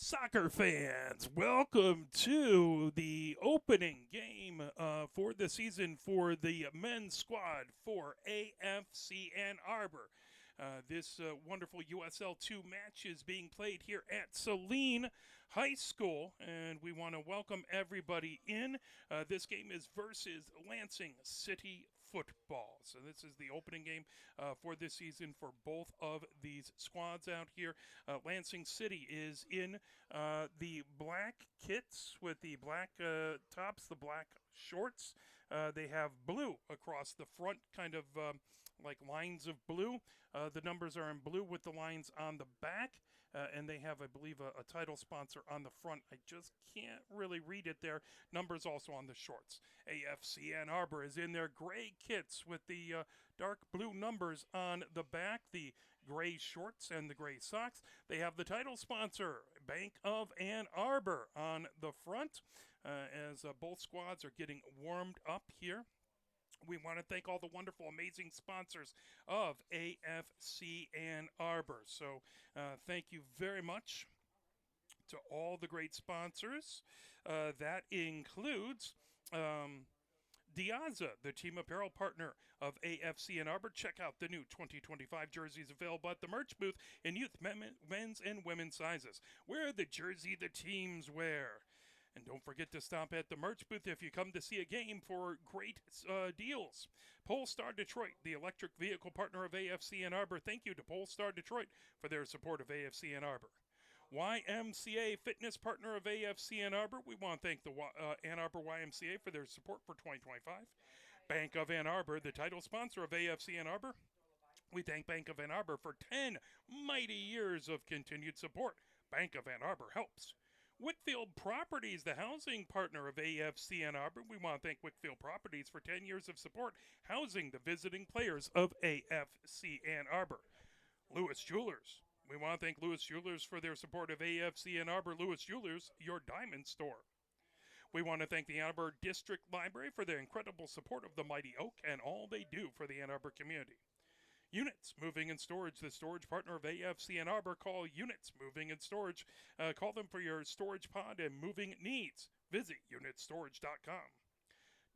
Soccer fans, welcome to the opening game for the season for the men's squad for AFC Ann Arbor. This wonderful USL 2 match is being played here at Saline High School, and we want to welcome everybody in. This game is versus Lansing City Football. So this is the opening game for this season for both of these squads out here. Lansing City is in the black kits with the black tops, the black shorts. They have blue across the front, kind of like lines of blue. The numbers are in blue with the lines on the back. And they have, I believe, a title sponsor on the front. I just can't really read it there. Numbers also on the shorts. AFC Ann Arbor is in their gray kits with the dark blue numbers on the back, the gray shorts and the gray socks. They have the title sponsor, Bank of Ann Arbor, on the front as both squads are getting warmed up here. We want to thank all the wonderful, amazing sponsors of AFC Ann Arbor. So thank you very much to all the great sponsors. That includes Diaza, the team apparel partner of AFC Ann Arbor. Check out the new 2025 jerseys available at the merch booth in youth, men's, and women's sizes. Wear the jersey the teams wear. And don't forget to stop at the merch booth if you come to see a game for great deals. Polestar Detroit, the electric vehicle partner of AFC Ann Arbor. Thank you to Polestar Detroit for their support of AFC Ann Arbor. YMCA, fitness partner of AFC Ann Arbor. We want to thank the Ann Arbor YMCA for their support for 2025. Bank of Ann Arbor, the title sponsor of AFC Ann Arbor. We thank Bank of Ann Arbor for 10 mighty years of continued support. Bank of Ann Arbor helps. Whitfield Properties, the housing partner of AFC Ann Arbor. We want to thank Whitfield Properties for 10 years of support, housing the visiting players of AFC Ann Arbor. Lewis Jewelers. We want to thank Lewis Jewelers for their support of AFC Ann Arbor. Lewis Jewelers, your diamond store. We want to thank the Ann Arbor District Library for their incredible support of the Mighty Oak and all they do for the Ann Arbor community. Units Moving and Storage, the storage partner of AFC Ann Arbor. Call Units Moving and Storage. Call them for your storage pod and moving needs. Visit unitstorage.com.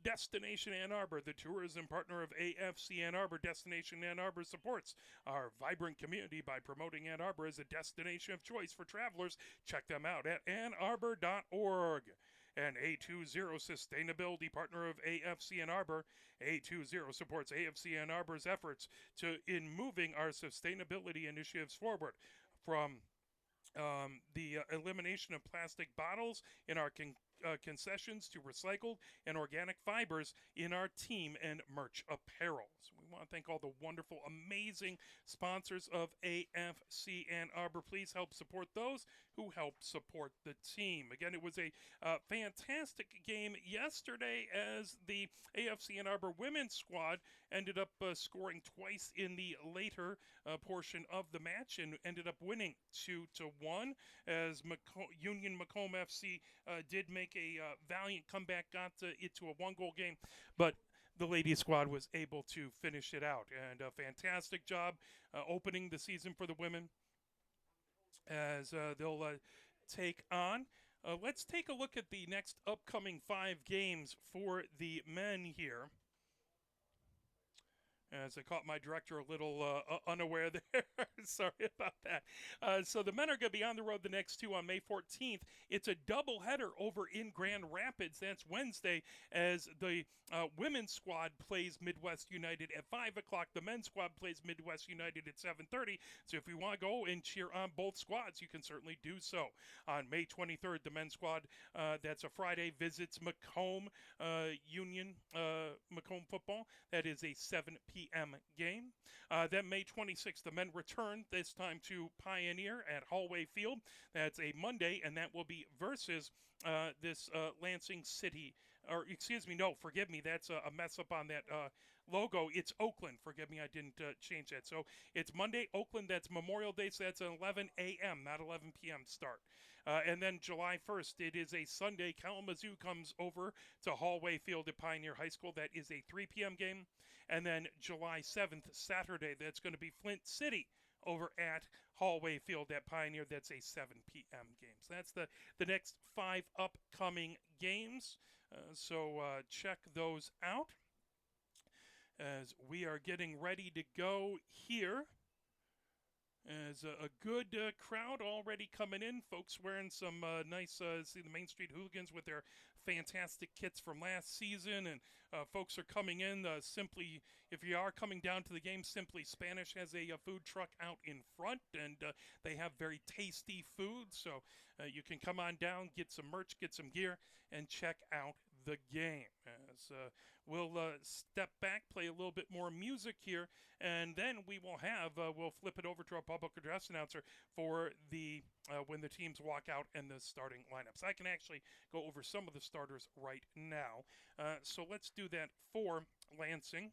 Destination Ann Arbor, the tourism partner of AFC Ann Arbor. Destination Ann Arbor supports our vibrant community by promoting Ann Arbor as a destination of choice for travelers. Check them out at annarbor.org. And A20, sustainability partner of AFC Ann Arbor. A20 supports AFC Ann Arbor's efforts in moving our sustainability initiatives forward, from the elimination of plastic bottles in our concessions to recycled and organic fibers in our team and merch apparel. So we want to thank all the wonderful, amazing sponsors of AFC Ann Arbor. Please help support those who help support the team. Again, it was a fantastic game yesterday as the AFC Ann Arbor women's squad ended up scoring twice in the later portion of the match and ended up winning 2-1 as Union Macomb FC did make a valiant comeback, got it to a one-goal game, but the ladies squad was able to finish it out. And a fantastic job opening the season for the women as they'll take on. Let's take a look at the next upcoming 5 games for the men here. As I caught my director a little unaware there. Sorry about that. So the men are going to be on the road the next 2 on May 14th. It's a doubleheader over in Grand Rapids. That's Wednesday as the women's squad plays Midwest United at 5 o'clock. The men's squad plays Midwest United at 7:30. So if you want to go and cheer on both squads, you can certainly do so. On May 23rd, the men's squad, that's a Friday, visits Macomb Union, Macomb football. That is a 7 p.m. game. Then May 26th, the men return, this time to Pioneer at Hallway Field. That's a Monday, and that will be versus this Lansing City. Or, excuse me, no, forgive me, that's a mess up on that logo. It's Oakland. Forgive me, I didn't change that. So it's Monday, Oakland. That's Memorial Day, so that's an 11 a.m., not 11 p.m. start. And then July 1st, it is a Sunday. Kalamazoo comes over to Hallway Field at Pioneer High School. That is a 3 p.m. game. And then July 7th, Saturday, that's going to be Flint City over at Hallway Field at Pioneer. That's a 7 p.m. game. So that's the next 5 upcoming games. So check those out as we are getting ready to go here. As a good crowd already coming in, folks wearing some nice, see the Main Street Hooligans with their fantastic kits from last season, and folks are coming in simply, if you are coming down to the game, Simply Spanish has a food truck out in front, and they have very tasty food, so you can come on down, get some merch, get some gear, and check out the game. As we'll step back, play a little bit more music here, and then we will have, we'll flip it over to our public address announcer for the when the teams walk out and the starting lineups. I can actually go over some of the starters right now. So let's do that for Lansing.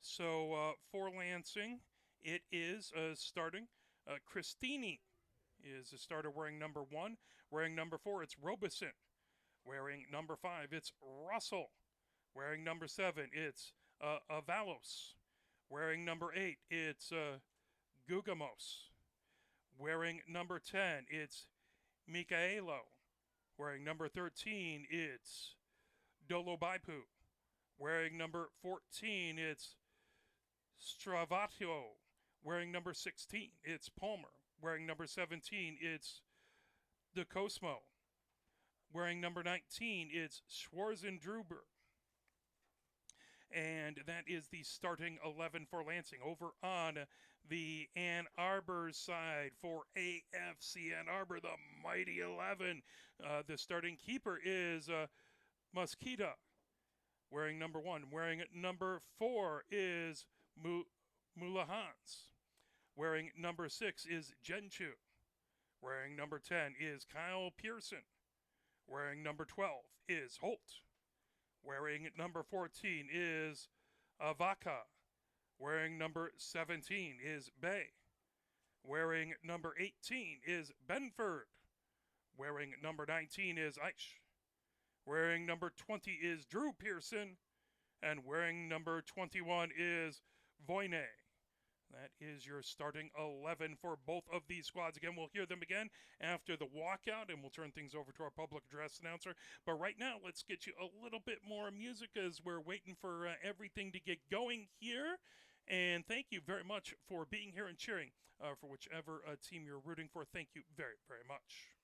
So for Lansing, it is starting. Christini is a starter wearing number 1. Wearing number 4, it's Robeson. Wearing number 5, it's Russell. Wearing number 7, it's Avalos. Wearing number 8, it's Gugamos. Wearing number 10, it's Micaelo. Wearing number 13, it's Dolobaipu. Wearing number 14, it's Stravatio. Wearing number 16, it's Palmer. Wearing number 17, it's De Cosmo. Wearing number 19, it's Schwarzendruber. And that is the starting 11 for Lansing. Over on the Ann Arbor side for AFC Ann Arbor, the mighty 11. The starting keeper is Mosquita, wearing number 1. Wearing number 4 is Mulahans. Wearing number 6 is Genchu. Wearing number 10 is Kyle Pearson. Wearing number 12 is Holt. Wearing number 14 is Avaca. Wearing number 17 is Bay. Wearing number 18 is Benford. Wearing number 19 is Aish. Wearing number 20 is Drew Pearson. And wearing number 21 is Voyne. That is your starting 11 for both of these squads. Again, we'll hear them again after the walkout, and we'll turn things over to our public address announcer. But right now, let's get you a little bit more music as we're waiting for everything to get going here. And thank you very much for being here and cheering for whichever team you're rooting for. Thank you very, very much.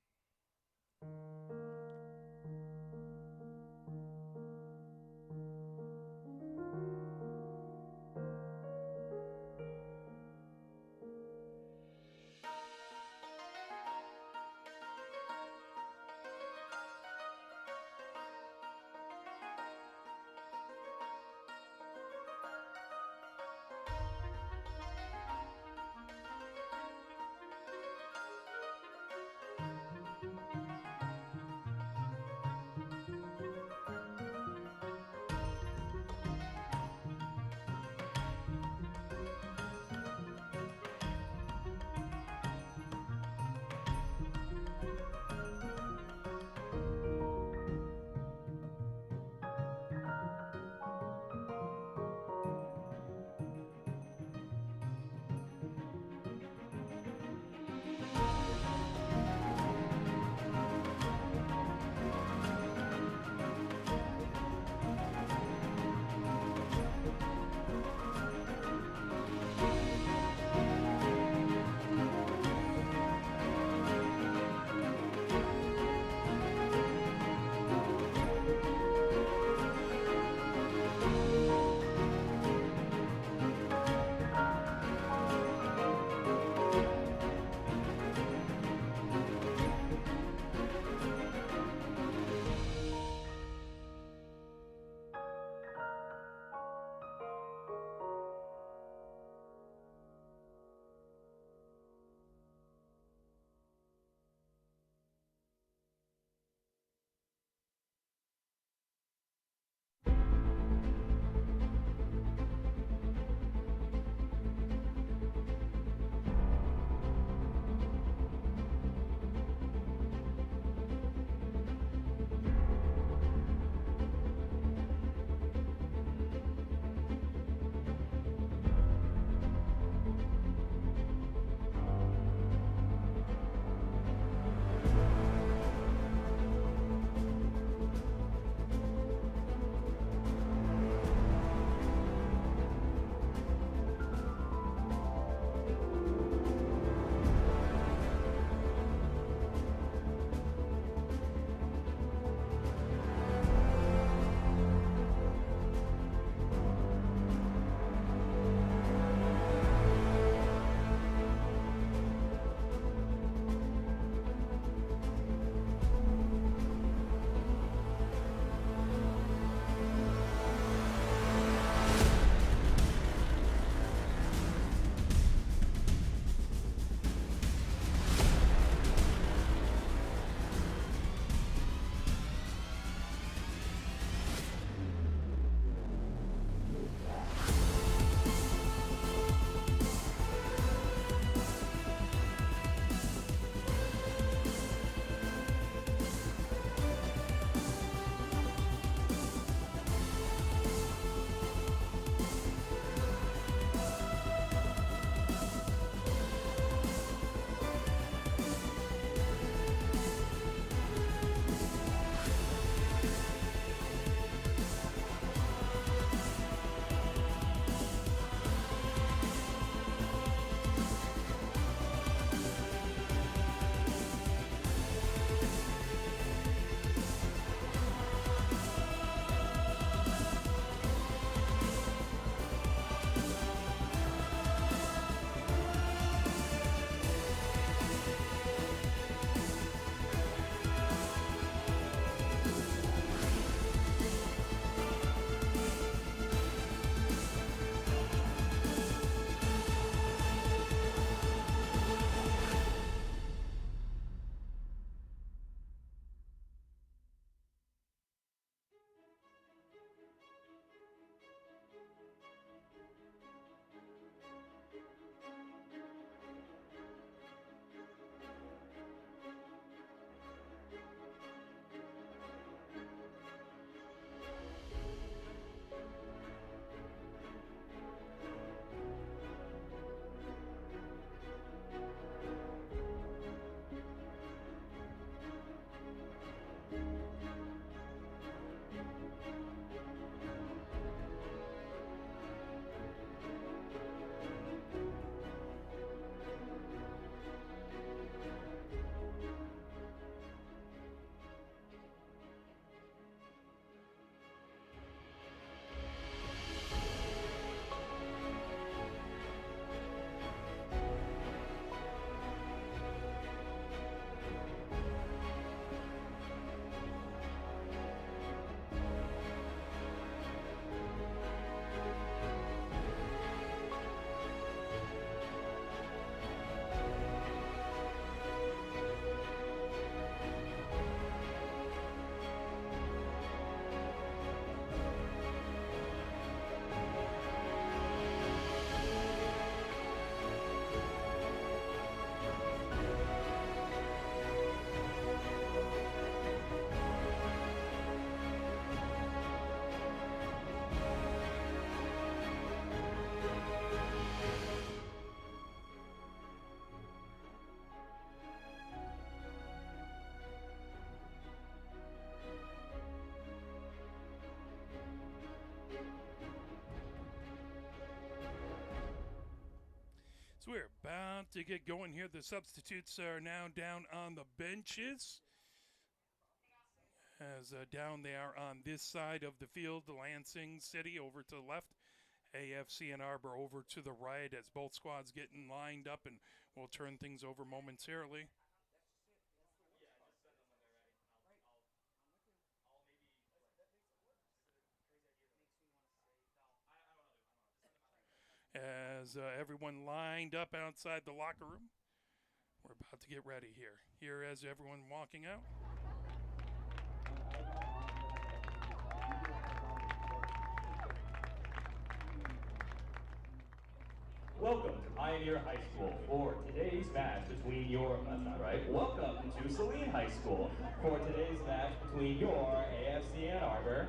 to get going here. The substitutes are now down on the benches. As down they are on this side of the field, the Lansing City over to the left, AFC and Arbor over to the right as both squads getting lined up, and we'll turn things over momentarily. As everyone lined up outside the locker room, we're about to get ready here. Here as everyone walking out. Welcome to Pioneer High School for today's match between your, that's not right, welcome to Saline High School for today's match between your AFC Ann Arbor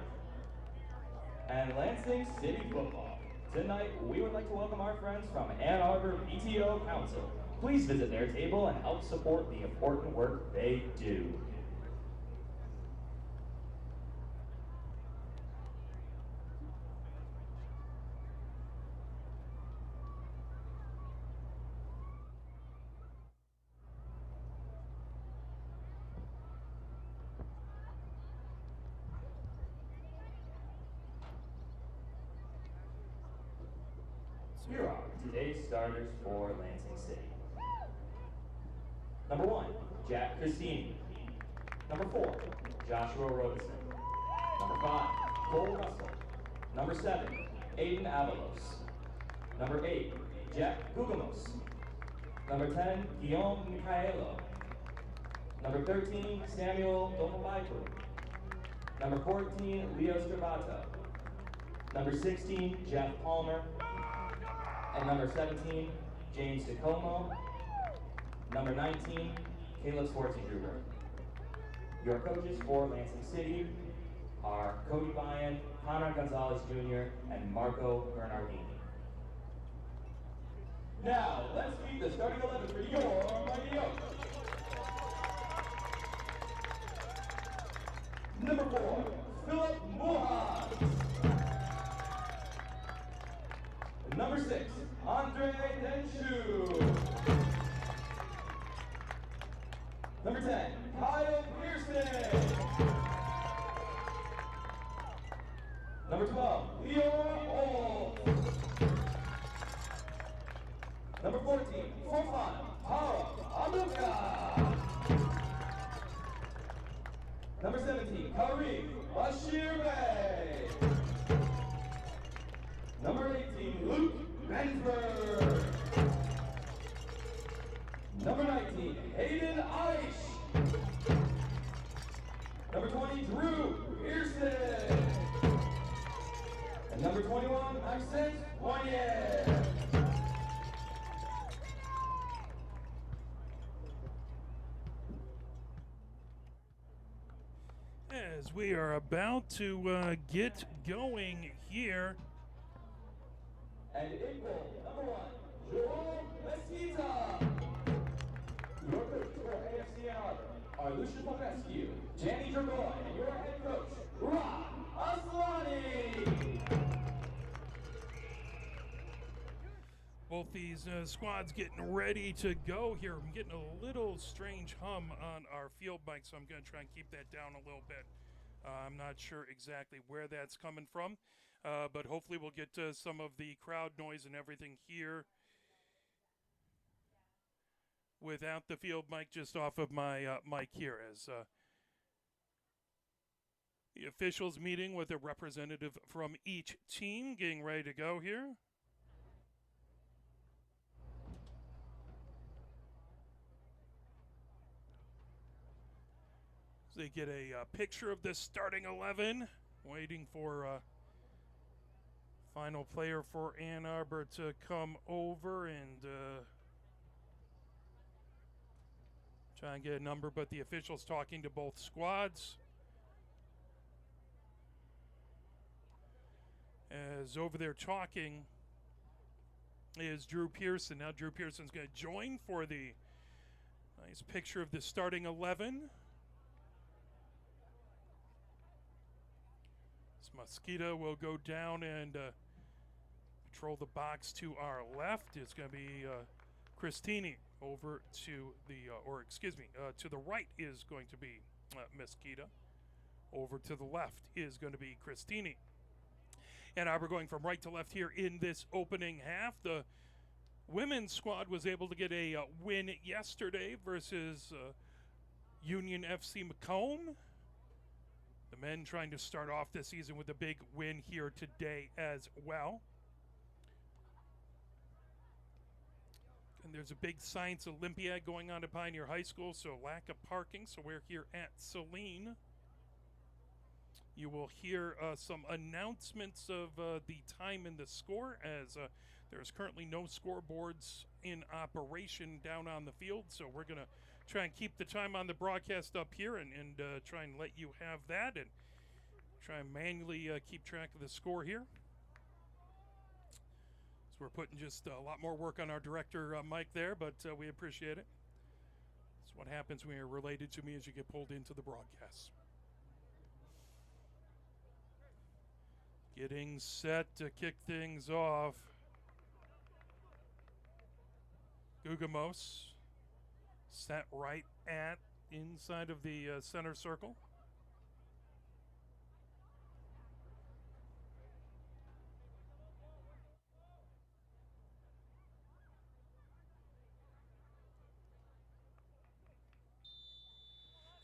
and Lansing City Football. Tonight, we would like to welcome our friends from Ann Arbor PTO Council. Please visit their table and help support the important work they do. Here are today's starters for Lansing City. Number 1, Jack Christine. Number 4, Joshua Robeson. Number 5, Cole Russell. Number 7, Aiden Avalos. Number 8, Jack Gugamos. Number 10, Guillaume Michaelo. Number 13, Samuel Domobaiku. Number 14, Leo Stravato. Number 16, Jeff Palmer. And number 17, James DeComo. Number 19, Caleb Schwarzengruber. Your coaches for Lansing City are Cody Byan, Connor Gonzalez Jr., and Marco Bernardini. Now, let's meet the starting 11 for your Mighty Oaks. Number 4, Philip Muhas. Number 6, Andre Denshu. Number 10, Kyle Pearson. Number 12, Leora Olds. Number 14, Fofan Tara Aluka. Number 17, Kareem Bashir Bey. Number 18, Luke Bensberg. Number 19, Hayden Aish. Number 20, Drew Pearson. And number 21, Maxence Wanye. As we are about to get going here. And in goal, number 1, Joel Mesquita. Your coach for AFC Ann Arbor are Lucian Popescu, Janny Dragoy, and your head coach, Ron Aslani. Both these squads getting ready to go here. I'm getting a little strange hum on our field mic, so I'm going to try and keep that down a little bit. I'm not sure exactly where that's coming from, but hopefully we'll get some of the crowd noise and everything here without the field mic, just off of my mic here, as the officials meeting with a representative from each team getting ready to go here. So they get a picture of this starting 11, waiting for final player for Ann Arbor to come over and try and get a number, but the officials talking to both squads. As over there talking is Drew Pearson. Now Drew Pearson's going to join for the nice picture of the starting 11. This Mosquito will go down and patrol the box to our left. It's going to be Christini. Over to the, to the right is going to be Mesquita. Over to the left is going to be Christini. Ann Arbor going from right to left here in this opening half. The women's squad was able to get a win yesterday versus Union FC Macomb. The men trying to start off this season with a big win here today as well. And there's a big science Olympiad going on at Pioneer High School, so lack of parking. So we're here at Saline. You will hear some announcements of the time and the score, as there's currently no scoreboards in operation down on the field. So we're going to try and keep the time on the broadcast up here and try and let you have that and try and manually keep track of the score here. So we're putting just a lot more work on our director, Mike, there, but we appreciate it. That's what happens when you're related to me as you get pulled into the broadcast. Getting set to kick things off. Gugamos set right at inside of the center circle.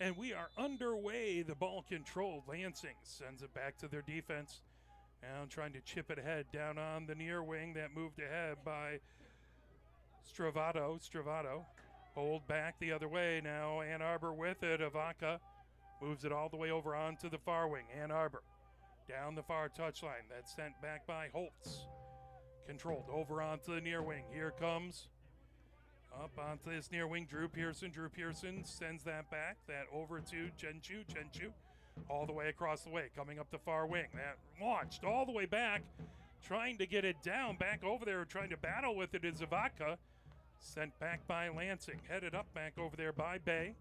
And we are underway. The ball controlled. Lansing sends it back to their defense. Now trying to chip it ahead down on the near wing. That moved ahead by Stravato. Hold back the other way. Now Ann Arbor with it. Avaca moves it all the way over onto the far wing. Ann Arbor down the far touchline. That's sent back by Holtz. Controlled over onto the near wing. Here comes up onto this near wing. Drew Pearson sends that back. That over to Chenchu. All the way across the way, coming up the far wing. That launched all the way back, trying to get it down, back over there, trying to battle with it is Avaca. Sent back by Lansing, headed up back over there by Bay.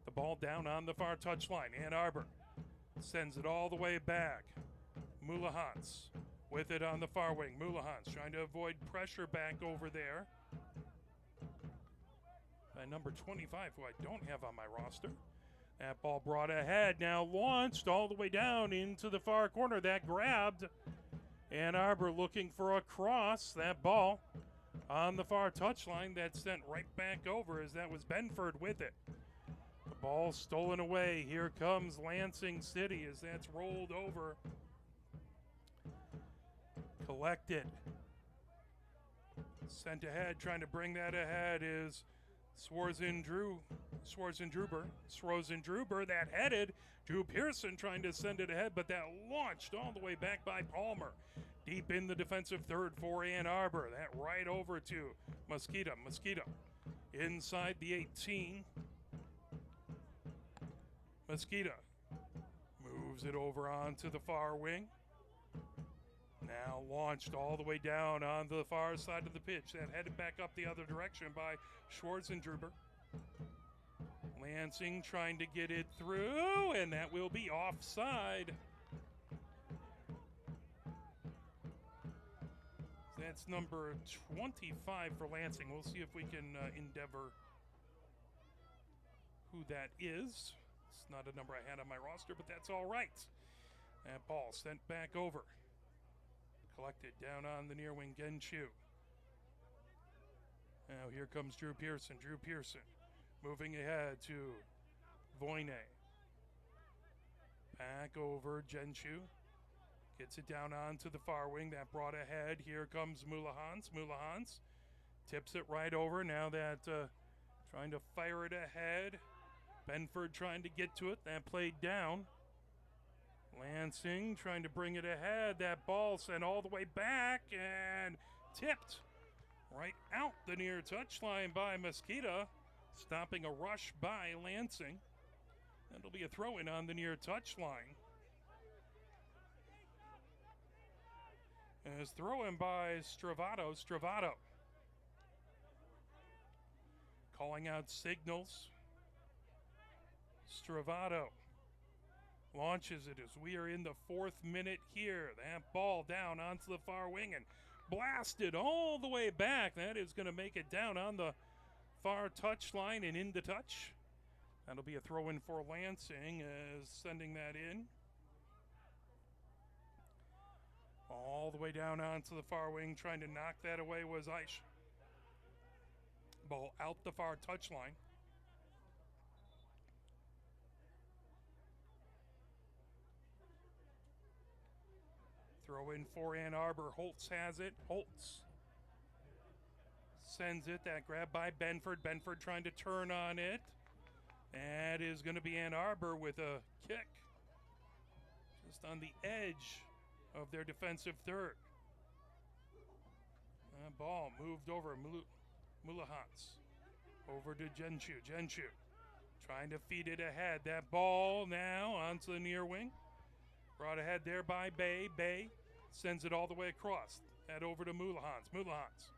The ball down on the far touchline. Ann Arbor sends it all the way back. Mulahans with it on the far wing. Mulahans trying to avoid pressure back over there by number 25, who I don't have on my roster. That ball brought ahead, now launched all the way down into the far corner. That grabbed. Ann Arbor looking for a cross. That ball on the far touchline, that sent right back over as that was Benford with it. The ball stolen away. Here comes Lansing City as that's rolled over. Collected. Sent ahead, trying to bring that ahead is Swarzendruber, that headed. Drew Pearson trying to send it ahead, but that launched all the way back by Palmer. Deep in the defensive third for Ann Arbor. That right over to Mosquito inside the 18. Mosquito moves it over onto the far wing. Now launched all the way down on the far side of the pitch. That headed back up the other direction by Schwarzendruber. Lansing trying to get it through, and that will be offside. That's number 25 for Lansing. We'll see if we can endeavor who that is. It's not a number I had on my roster, but that's all right. That ball sent back over. Collected down on the near wing, Genshu. Now here comes Drew Pearson. Moving ahead to Voyne. Back over, Genshu. Gets it down onto the far wing. That brought ahead. Here comes Mulahans. Tips it right over. Now that trying to fire it ahead. Benford trying to get to it. That played down. Lansing trying to bring it ahead. That ball sent all the way back and tipped right out the near touchline by Mosquito, stopping a rush by Lansing. That'll be a throw-in on the near touchline. As throw-in by Stravato. Calling out signals. Stravato launches it as we are in the 4th minute here. That ball down onto the far wing and blasted all the way back. That is going to make it down on the far touchline and into touch. That'll be a throw in for Lansing as sending that in. All the way down onto the far wing, trying to knock that away was Aish. Ball out the far touchline. Throw in for Ann Arbor. Holtz has it. Holtz sends it. That grab by Benford. Benford trying to turn on it. That is going to be Ann Arbor with a kick. Just on the edge of their defensive third. That ball moved over. Mulahats. Over to Genshu. Genshu trying to feed it ahead. That ball now onto the near wing. Brought ahead there by Bay. Bay sends it all the way across. That over to Mulahans. Mulahans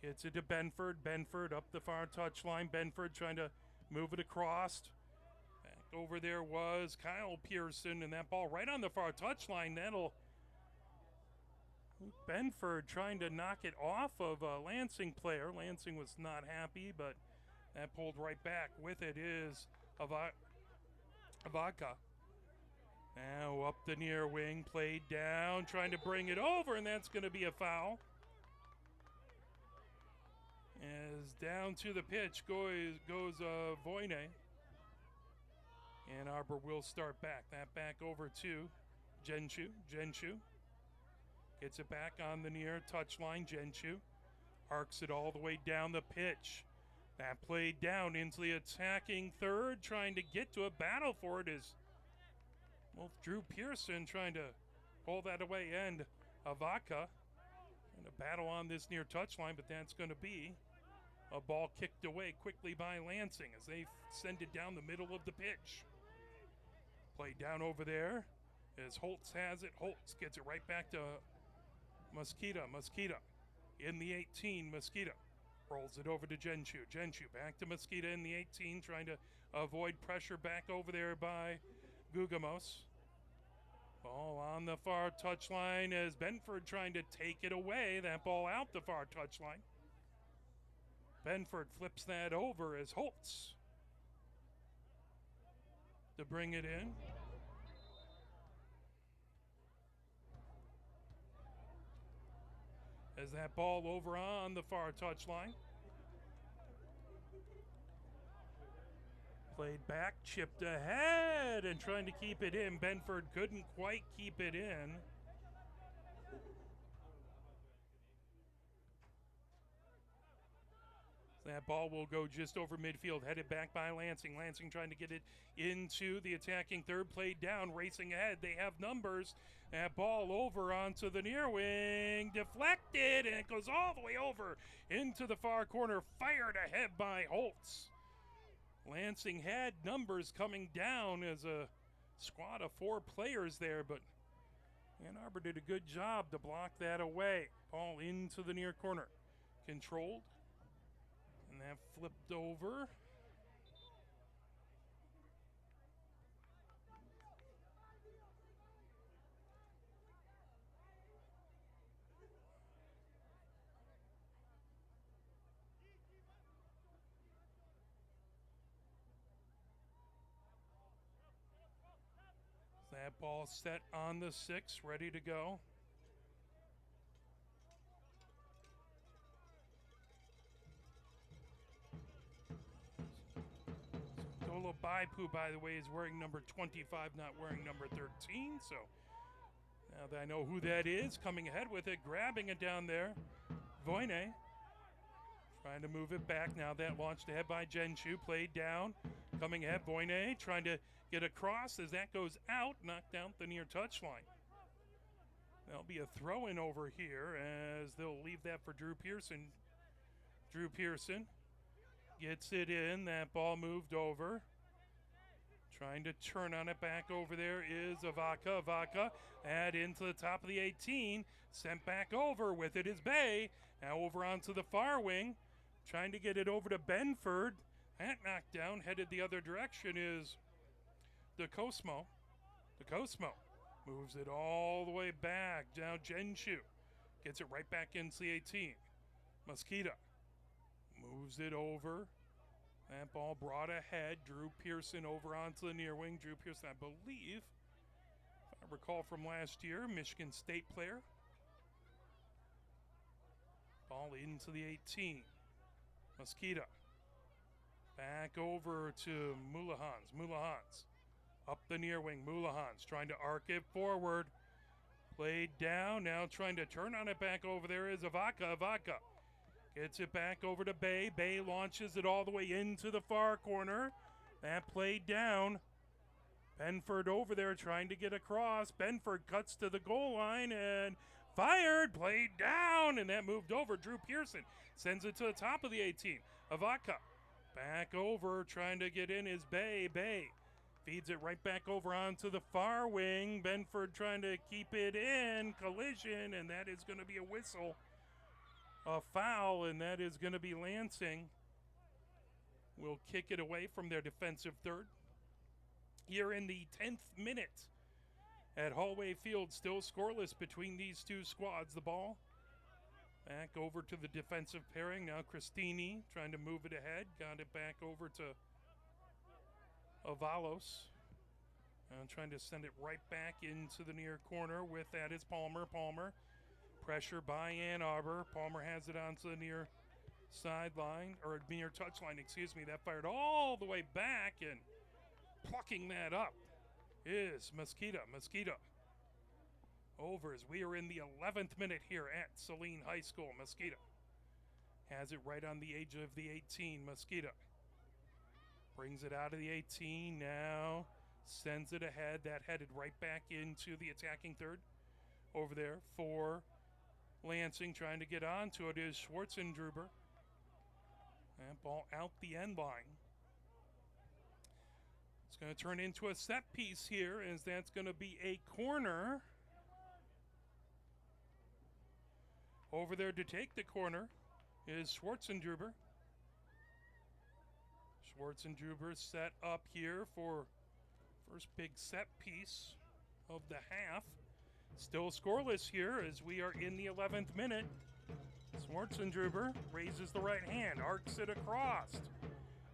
gets it to Benford. Benford up the far touchline. Benford trying to move it across. Back over there was Kyle Pearson, and that ball right on the far touchline. That'll Benford trying to knock it off of a Lansing player. Lansing was not happy, but that pulled right back. With it is Avaka. Now up the near wing, played down, trying to bring it over, and that's going to be a foul. As down to the pitch goes Voyne. Ann Arbor will start back. That back over to Genshu. Genshu gets it back on the near touchline. Genshu arcs it all the way down the pitch. That played down into the attacking third, trying to get to a battle for it is Drew Pearson trying to pull that away, and Avaka in a battle on this near touchline, but that's going to be a ball kicked away quickly by Lansing as they send it down the middle of the pitch. Played down over there as Holtz has it. Holtz gets it right back to Mosquito. Mosquito in the 18. Mosquito rolls it over to Genshu. Genshu back to Mosquito in the 18, trying to avoid pressure back over there by Gugamos. Ball on the far touchline as Benford trying to take it away. That ball out the far touchline. Benford flips that over as Holtz to bring it in. As that ball over on the far touchline. Played back, chipped ahead, and trying to keep it in. Benford couldn't quite keep it in. That ball will go just over midfield, headed back by Lansing. Lansing trying to get it into the attacking third, played down, racing ahead. They have numbers. That ball over onto the near wing, deflected, and it goes all the way over into the far corner, fired ahead by Holtz. Lansing had numbers coming down as a squad of 4 players there, but Ann Arbor did a good job to block that away. Ball into the near corner. Controlled. And that flipped over. That ball set on the 6, ready to go. Dolo Baipu, by the way, is wearing number 25, not wearing number 13. So now that I know who that is, coming ahead with it, grabbing it down there. Voyne trying to move it back. Now that launched ahead by Genshu, played down. Coming ahead, Voyne trying to get across as that goes out, knocked down the near touchline. There'll be a throw-in over here as they'll leave that for Drew Pearson. Drew Pearson gets it in. That ball moved over. Trying to turn on it back over there is Avaka. Avaka add into the top of the 18. Sent back over. With it is Bay. Now over onto the far wing. Trying to get it over to Benford. That knockdown headed the other direction is DeCosmo. DeCosmo moves it all the way back. Now Genshu Gets it right back into the 18. Mosquito moves it over. That ball brought ahead. Drew Pearson over onto the near wing. Drew Pearson, I believe, if I recall from last year, Michigan State player. Ball into the 18. Mosquito. Back over to Mulahans. Mulahans. Up the near wing. Mulahans trying to arc it forward. Played down. Now trying to turn on it back over there is Avaka. Avaka gets it back over to Bay. Bay launches it all the way into the far corner. That played down. Benford over there trying to get across. Benford cuts to the goal line and fired. Played down. And that moved over. Drew Pearson sends it to the top of the 18. Avaka back over. Trying to get in is Bay. Bay feeds it right back over onto the far wing. Benford trying to keep it in. Collision. And that is going to be a whistle. A foul, and that is going to be Lansing. Will kick it away from their defensive third. Here in the 10th minute at Hallway Field, still scoreless between these two squads. The ball back over to the defensive pairing. Now Christini trying to move it ahead. Got it back over to Avalos. Trying to send it right back into the near corner. With that is Palmer. Palmer. Pressure by Ann Arbor. Palmer has it onto the near sideline, or near touchline, excuse me. That fired all the way back, and plucking that up is Mosquito. Mosquito over as we are in the 11th minute here at Saline High School. Mosquito has it right on the edge of the 18. Mosquito brings it out of the 18. Now sends it ahead. That headed right back into the attacking third. Over there for Lansing, trying to get onto it is Schwartzendruber. That ball out the end line. It's going to turn into a set piece here, as that's going to be a corner. Over there to take the corner is Schwartzendruber. Schwartzendruber set up here for first big set piece of the half. Still scoreless here as we are in the 11th minute. Schwartzendruber raises the right hand, arcs it across.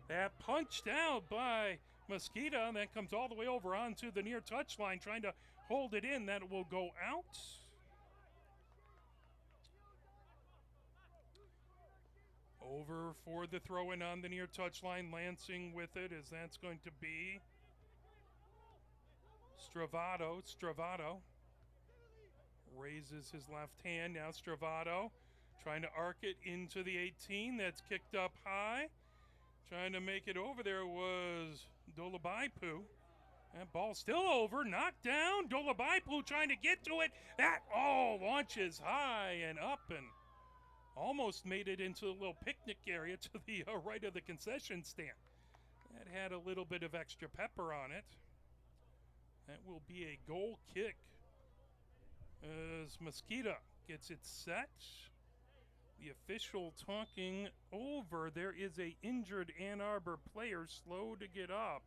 That punched out by Mosquito, and that comes all the way over onto the near touchline, trying to hold it in. That will go out. Over for the throw-in on the near touchline. Lansing with it, as that's going to be Stravato. Stravato raises his left hand. Now Stravato trying to arc it into the 18. That's kicked up high. Trying to make it over there was Dolabaipu. That ball still over. Knocked down. Dolabaipu trying to get to it. That all launches high and up and almost made it into a little picnic area to the right of the concession stand. That had a little bit of extra pepper on it. That will be a goal kick as Mosquito gets it set. The official talking over. There is a injured Ann Arbor player, slow to get up.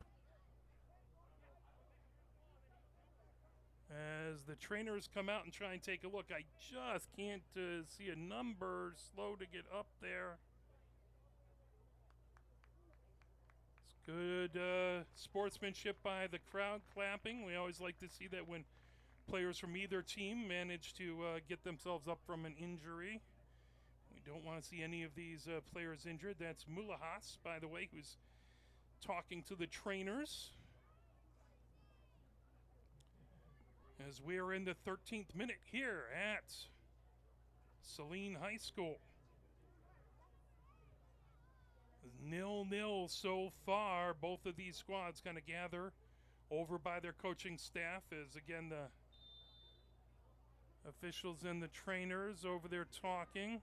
As the trainers come out and try and take a look, I just can't see a number, slow to get up there. It's good sportsmanship by the crowd clapping. We always like to see that when players from either team manage to get themselves up from an injury. We don't want to see any of these players injured. That's Mulahas, by the way, who's talking to the trainers. As we are in the 13th minute here at Saline High School. 0-0 so far. Both of these squads kind of gather over by their coaching staff, as again the officials and the trainers over there talking.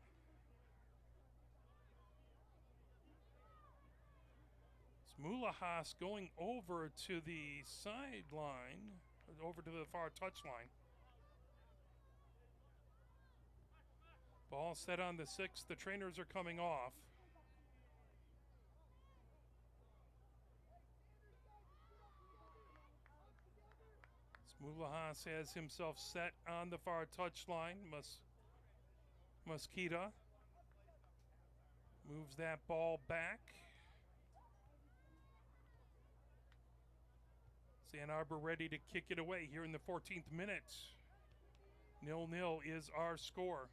It's Mulahas going over to the sideline, over to the far touchline. Ball set on the 6th. The trainers are coming off. Mulahas has himself set on the far touchline. Mosquito moves that ball back. Ann Arbor ready to kick it away here in the 14th minute. 0-0 is our score.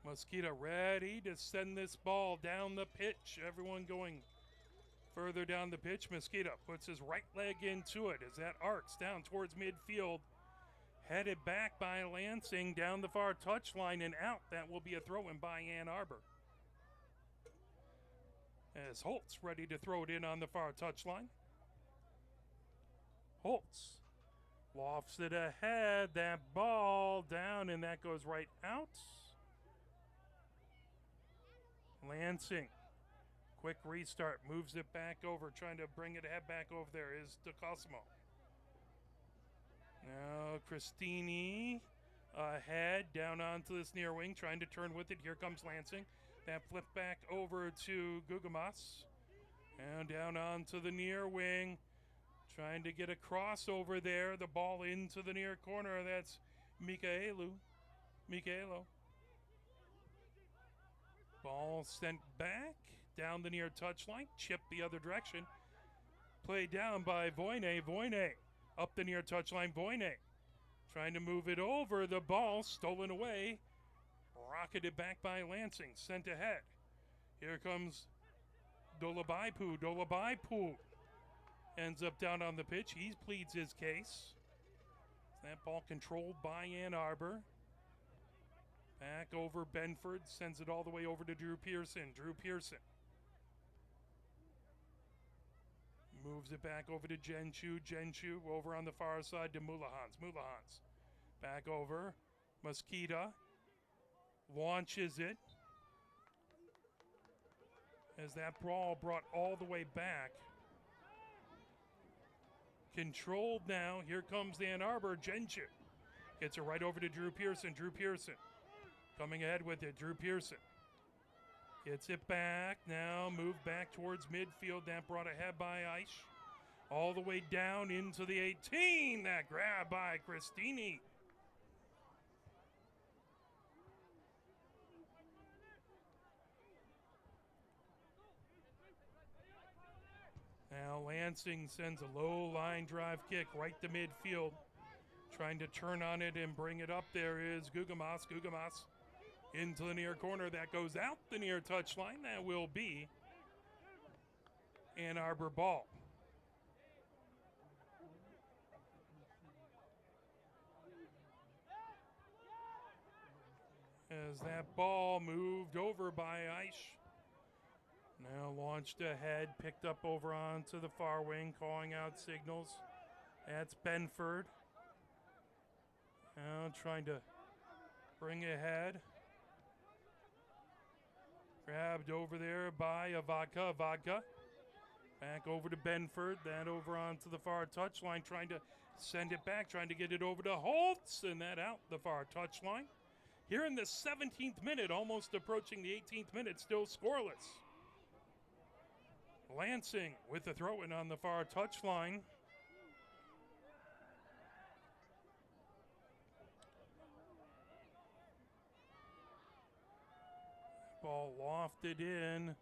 Mosquito ready to send this ball down the pitch. Everyone going further down the pitch. Mosquito puts his right leg into it as that arcs down towards midfield. Headed back by Lansing down the far touchline and out. That will be a throw-in by Ann Arbor. As Holtz ready to throw it in on the far touchline. Holtz lofts it ahead. That ball down and that goes right out. Lansing, quick restart, moves it back over, trying to bring it head back over there is DeCosimo. Now Christini ahead, down onto this near wing, trying to turn with it. Here comes Lansing. That flip back over to Gugamas. And down onto the near wing, trying to get a crossover there. The ball into the near corner. That's Michaelo. Ball sent back down the near touchline. Chip the other direction. Played down by Voyne. Voyne up the near touchline. Voyne trying to move it over. The ball stolen away. Rocketed back by Lansing. Sent ahead. Here comes Dolabaipu. Dolabaipu ends up down on the pitch. He pleads his case. That ball controlled by Ann Arbor. Back over Benford. Sends it all the way over to Drew Pearson. Drew Pearson moves it back over to Genshu. Genshu over on the far side to Mulahans. Mulahans back over. Mosquito launches it. As that ball brought all the way back. Controlled now. Here comes Ann Arbor. Genshu gets it right over to Drew Pearson. Drew Pearson coming ahead with it. Drew Pearson gets it back. Now moved back towards midfield. That brought ahead by Aish. All the way down into the 18. That grab by Christini. Now Lansing sends a low line drive kick right to midfield. Trying to turn on it and bring it up there is Gugamas. Gugamas into the near corner. That goes out the near touchline. That will be Ann Arbor ball. As that ball moved over by Aish. Now launched ahead, picked up over onto the far wing, calling out signals. That's Benford. Now trying to bring ahead. Grabbed over there by Avaka. Avaka back over to Benford. That over onto the far touchline, trying to send it back, trying to get it over to Holtz, and that out the far touchline. Here in the 17th minute, almost approaching the 18th minute, still scoreless. Lansing with the throw-in on the far touchline. Ball lofted in.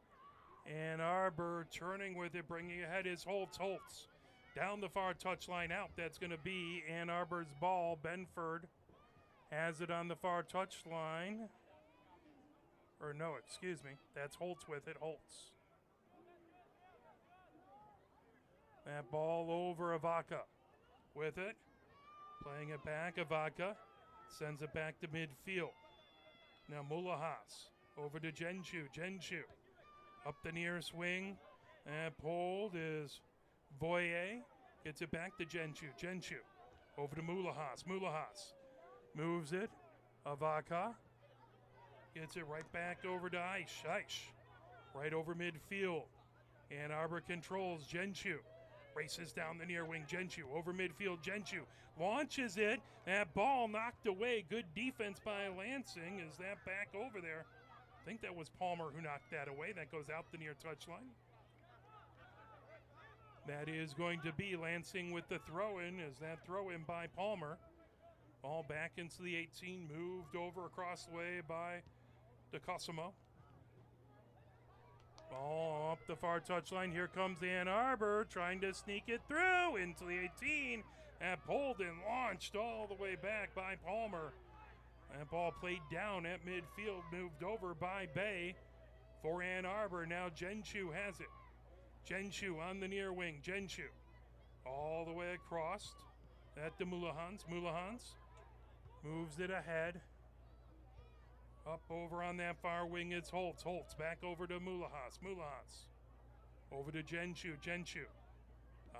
Ann Arbor turning with it, bringing ahead is Holtz. Holtz down the far touchline out. That's going to be Ann Arbor's ball. Benford has it on the far touchline. Or no, excuse me. That's Holtz with it. Holtz. That ball over Avaka with it. Playing it back. Avaka sends it back to midfield. Now Mulahas over to Genshu. Genshu up the near swing. That pulled is Voye. Gets it back to Genshu. Genshu over to Mulahas. Mulahas moves it. Avaka gets it right back over to Aish. Aish right over midfield. Ann Arbor controls. Genshu races down the near wing. Genshu over midfield. Genshu launches it. That ball knocked away. Good defense by Lansing. Is that back over there? I think that was Palmer who knocked that away. That goes out the near touchline. That is going to be Lansing with the throw-in, as that throw-in by Palmer. Ball back into the 18, moved over across the way by DeCosimo. Ball up the far touchline. Here comes Ann Arbor trying to sneak it through into the 18. And pulled and launched all the way back by Palmer. That ball played down at midfield, moved over by Bay for Ann Arbor. Now Genshu has it. Genshu on the near wing. Genshu all the way across at the Mulahans. Mulahans moves it ahead. Up over on that far wing, it's Holtz. Holtz back over to Mulahas. Mulahas over to Genshu. Genshu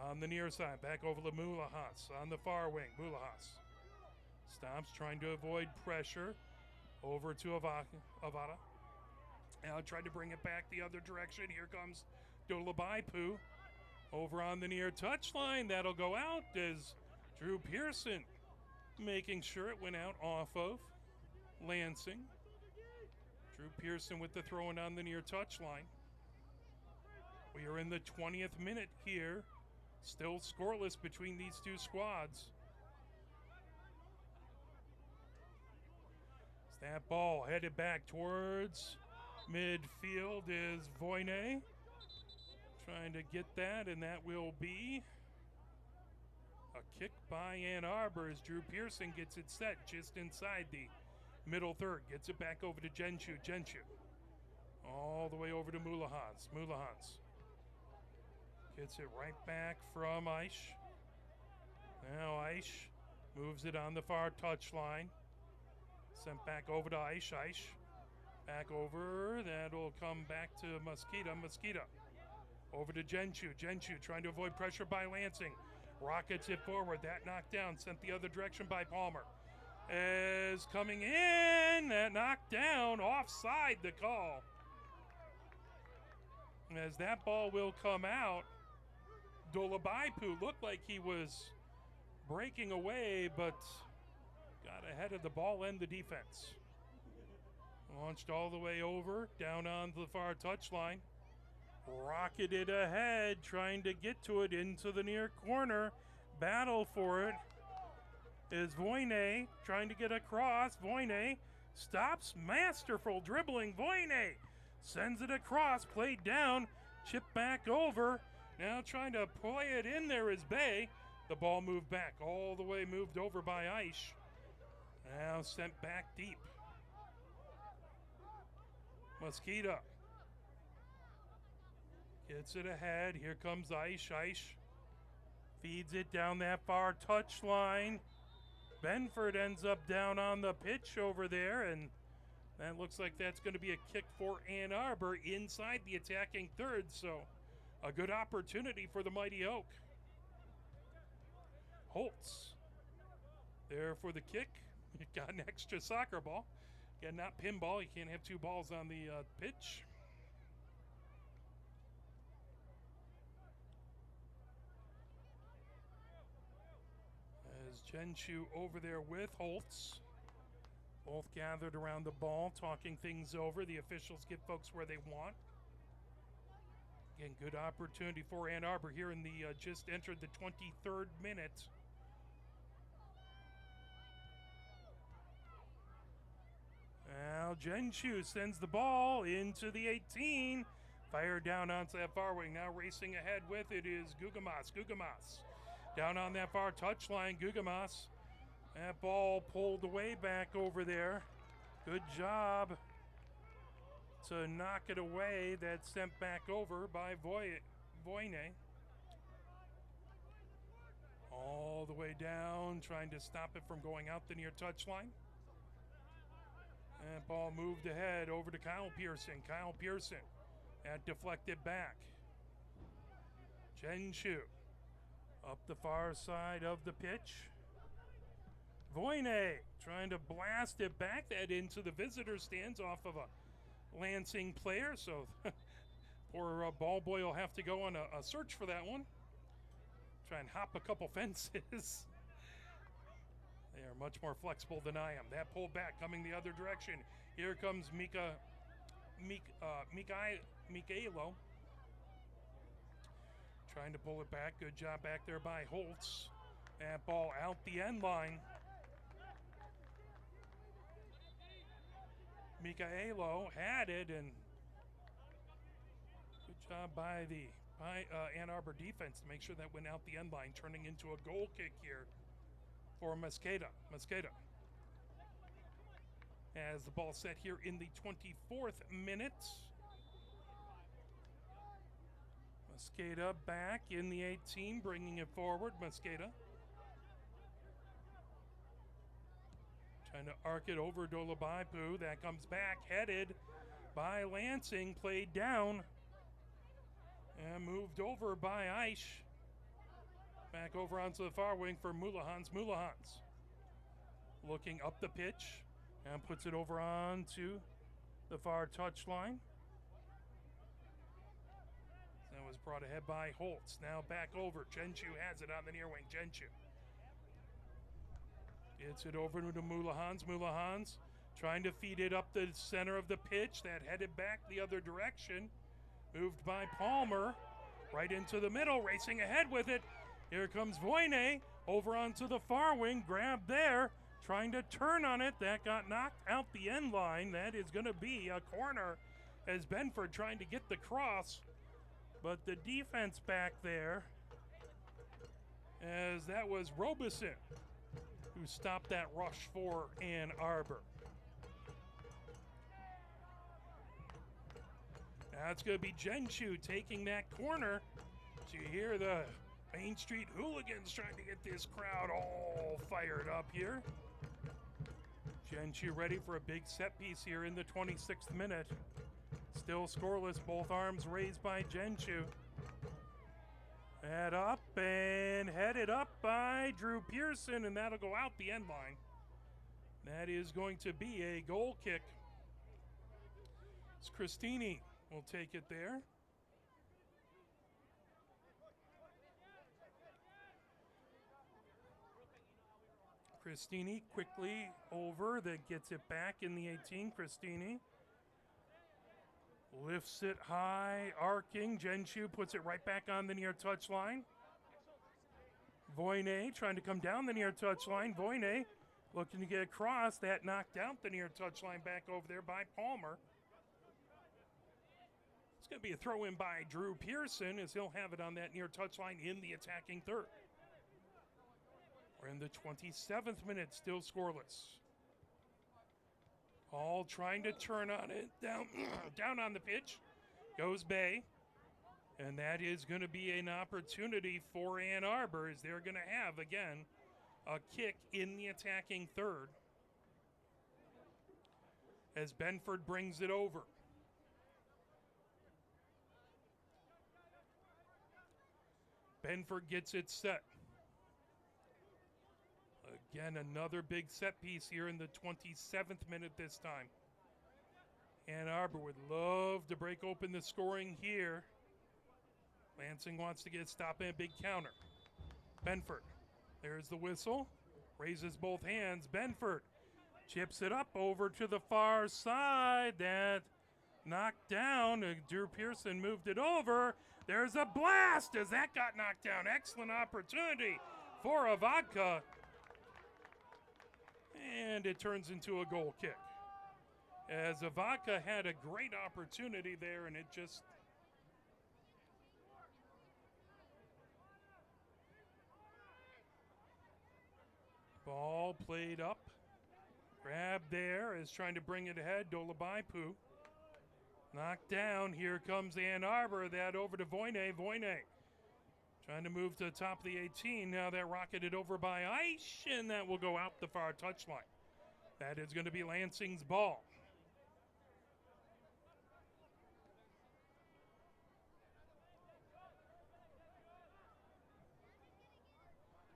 on the near side. Back over to Mulahas on the far wing. Mulahas stops, trying to avoid pressure. Over to Avada. Now tried to bring it back the other direction. Here comes Dolabaipu over on the near touchline. That'll go out as Drew Pearson making sure it went out off of Lansing. Drew Pearson with the throw-in on the near touchline. We are in the 20th minute here. Still scoreless between these two squads. As that ball headed back towards midfield is Voyne. Trying to get that, and that will be a kick by Ann Arbor as Drew Pearson gets it set just inside the middle third. Gets it back over to Genshu. Genshu all the way over to Mulahans. Mulahans gets it right back from Aish. Now Aish moves it on the far touchline. Sent back over to Aish. Aish back over. That'll come back to Mosquito. Mosquito over to Genshu. Genshu trying to avoid pressure by Lansing. Rockets it forward. That knocked down. Sent the other direction by Palmer. Is coming in. That knocked down. Offside the call. As that ball will come out, Dolabaipu looked like he was breaking away, but got ahead of the ball and the defense. Launched all the way over, down on the far touchline. Rocketed ahead, trying to get to it into the near corner. Battle for it is Voyne, trying to get across. Voyne stops, masterful dribbling. Voyne sends it across, played down, chipped back over. Now trying to play it in there is Bay. The ball moved back, all the way moved over by Aish. Now sent back deep. Mosquito gets it ahead. Here comes Aish. Aish feeds it down that far touchline. Benford ends up down on the pitch over there, and that looks like that's going to be a kick for Ann Arbor inside the attacking third, so a good opportunity for the Mighty Oak. Holtz there for the kick. You got an extra soccer ball. Again, not pinball. You can't have two balls on the pitch. As Genshu over there with Holtz. Both gathered around the ball, talking things over. The officials get folks where they want. Again, good opportunity for Ann Arbor here in the just entered the 23rd minute. Now Genshu sends the ball into the 18. Fired down onto that far wing. Now racing ahead with it is Gugamas. Gugamas down on that far touchline. Gugamas. That ball pulled way back over there. Good job to knock it away. That's sent back over by Voyne. All the way down, trying to stop it from going out the near touchline. That ball moved ahead over to Kyle Pearson. Kyle Pearson. That deflected back. Genshu up the far side of the pitch. Voyne trying to blast it back, that into the visitor stands off of a Lansing player. So poor ball boy will have to go on a search for that one. Try and hop a couple fences. They are much more flexible than I am. That pulled back, coming the other direction. Here comes Mikaelo. Trying to pull it back. Good job back there by Holtz. That ball out the end line. Mikaelo had it, and good job by the Ann Arbor defense to make sure that went out the end line, turning into a goal kick here for Mosqueda. As the ball set here in the 24th minute. Mosqueda back in the 18, bringing it forward. Mosqueda trying to arc it over Dolabaipu. That comes back, headed by Lansing, played down and moved over by Aish. Back over onto the far wing for Mulahans. Looking up the pitch and puts it over onto the far touchline. That was brought ahead by Holtz. Now back over. Genshu has it on the near wing. Genshu gets it over to Mulahans. Mulahans trying to feed it up the center of the pitch. That headed back the other direction. Moved by Palmer. Right into the middle. Racing ahead with it. Here comes Voyne. Over onto the far wing. Grabbed there. Trying to turn on it. That got knocked out the end line. That is going to be a corner as Benford trying to get the cross. But the defense back there, as that was Robeson who stopped that rush for Ann Arbor. Now it's going to be Genshu taking that corner. So you hear the Main Street hooligans trying to get this crowd all fired up here. Genshu ready for a big set piece here in the 26th minute. Still scoreless, both arms raised by Genshu. Head up and headed up by Drew Pearson, and that'll go out the end line. That is going to be a goal kick. It's Christini will take it there. Christini quickly over, that gets it back in the 18. Christini lifts it high, arcing. Genshu puts it right back on the near touchline. Voyne trying to come down the near touchline. Voyne looking to get across. That knocked out the near touchline back over there by Palmer. It's going to be a throw in by Drew Pearson as he'll have it on that near touchline in the attacking third. We're in the 27th minute, still scoreless. All trying to turn on it, down on the pitch. Goes Bay. And that is going to be an opportunity for Ann Arbor, as they're going to have, again, a kick in the attacking third. As Benford brings it over. Benford gets it set. Again, another big set piece here in the 27th minute this time. Ann Arbor would love to break open the scoring here. Lansing wants to get a stop and a big counter. Benford, there's the whistle. Raises both hands. Benford chips it up over to the far side. That knocked down. Drew Pearson moved it over. There's a blast as that got knocked down. Excellent opportunity for a vodka. And it turns into a goal kick. As Avaka had a great opportunity there, and it just... Ball played up. Grabbed there is trying to bring it ahead. Dolabaipu. Knocked down. Here comes Ann Arbor. That over to Voyne. Voyne trying to move to the top of the 18. Now that rocketed over by Aish, and that will go out the far touchline. That is going to be Lansing's ball.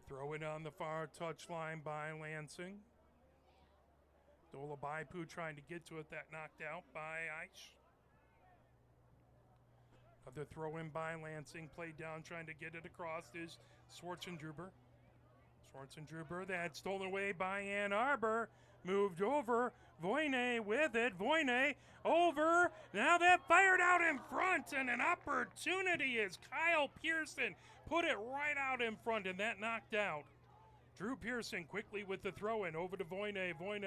Throw it on the far touchline by Lansing. Dolabaipu trying to get to it. That knocked out by Aish. Another throw in by Lansing. Played down, trying to get it across is Schwarzenduber. Schwartz and Druber, that's stolen away by Ann Arbor. Moved over. Voyne with it. Voyne over. Now that fired out in front, and an opportunity is Kyle Pearson put it right out in front, and that knocked out. Drew Pearson quickly with the throw in over to Voyne. Voyne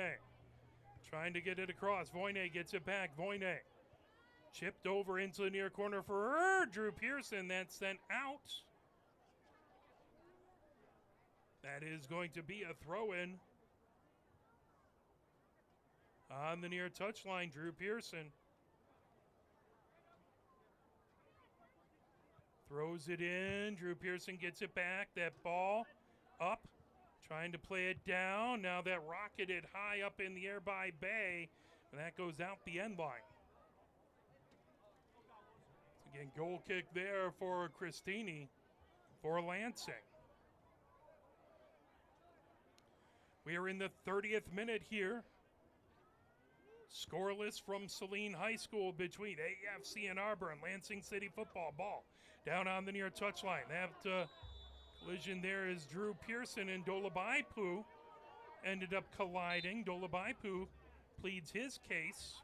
trying to get it across. Voyne gets it back. Voyne chipped over into the near corner for her. Drew Pearson, that's sent out. That is going to be a throw-in on the near touchline. Drew Pearson throws it in. Drew Pearson gets it back. That ball up, trying to play it down. Now that rocketed high up in the air by Bay, and that goes out the end line. Again, goal kick there for Christini for Lansing. We are in the 30th minute here. Scoreless from Saline High School between AFC and Arbor and Lansing City football. Ball down on the near touchline. That collision there is Drew Pearson and Dolabaipu ended up colliding. Dolabaipu pleads his case.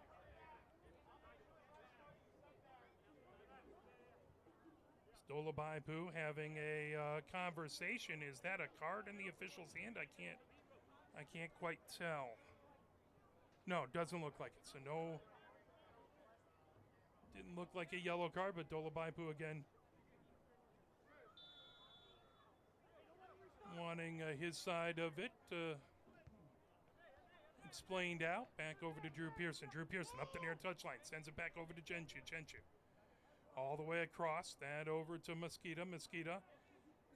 Dolabaipu having a conversation. Is that a card in the official's hand? I can't quite tell. No, it doesn't look like it. So no, didn't look like a yellow card, but Dolabaipu again wanting his side of it explained out. Back over to Drew Pearson. Drew Pearson up the near touchline. Sends it back over to Genshu. Genshu all the way across. That over to Mosquito. Mosquito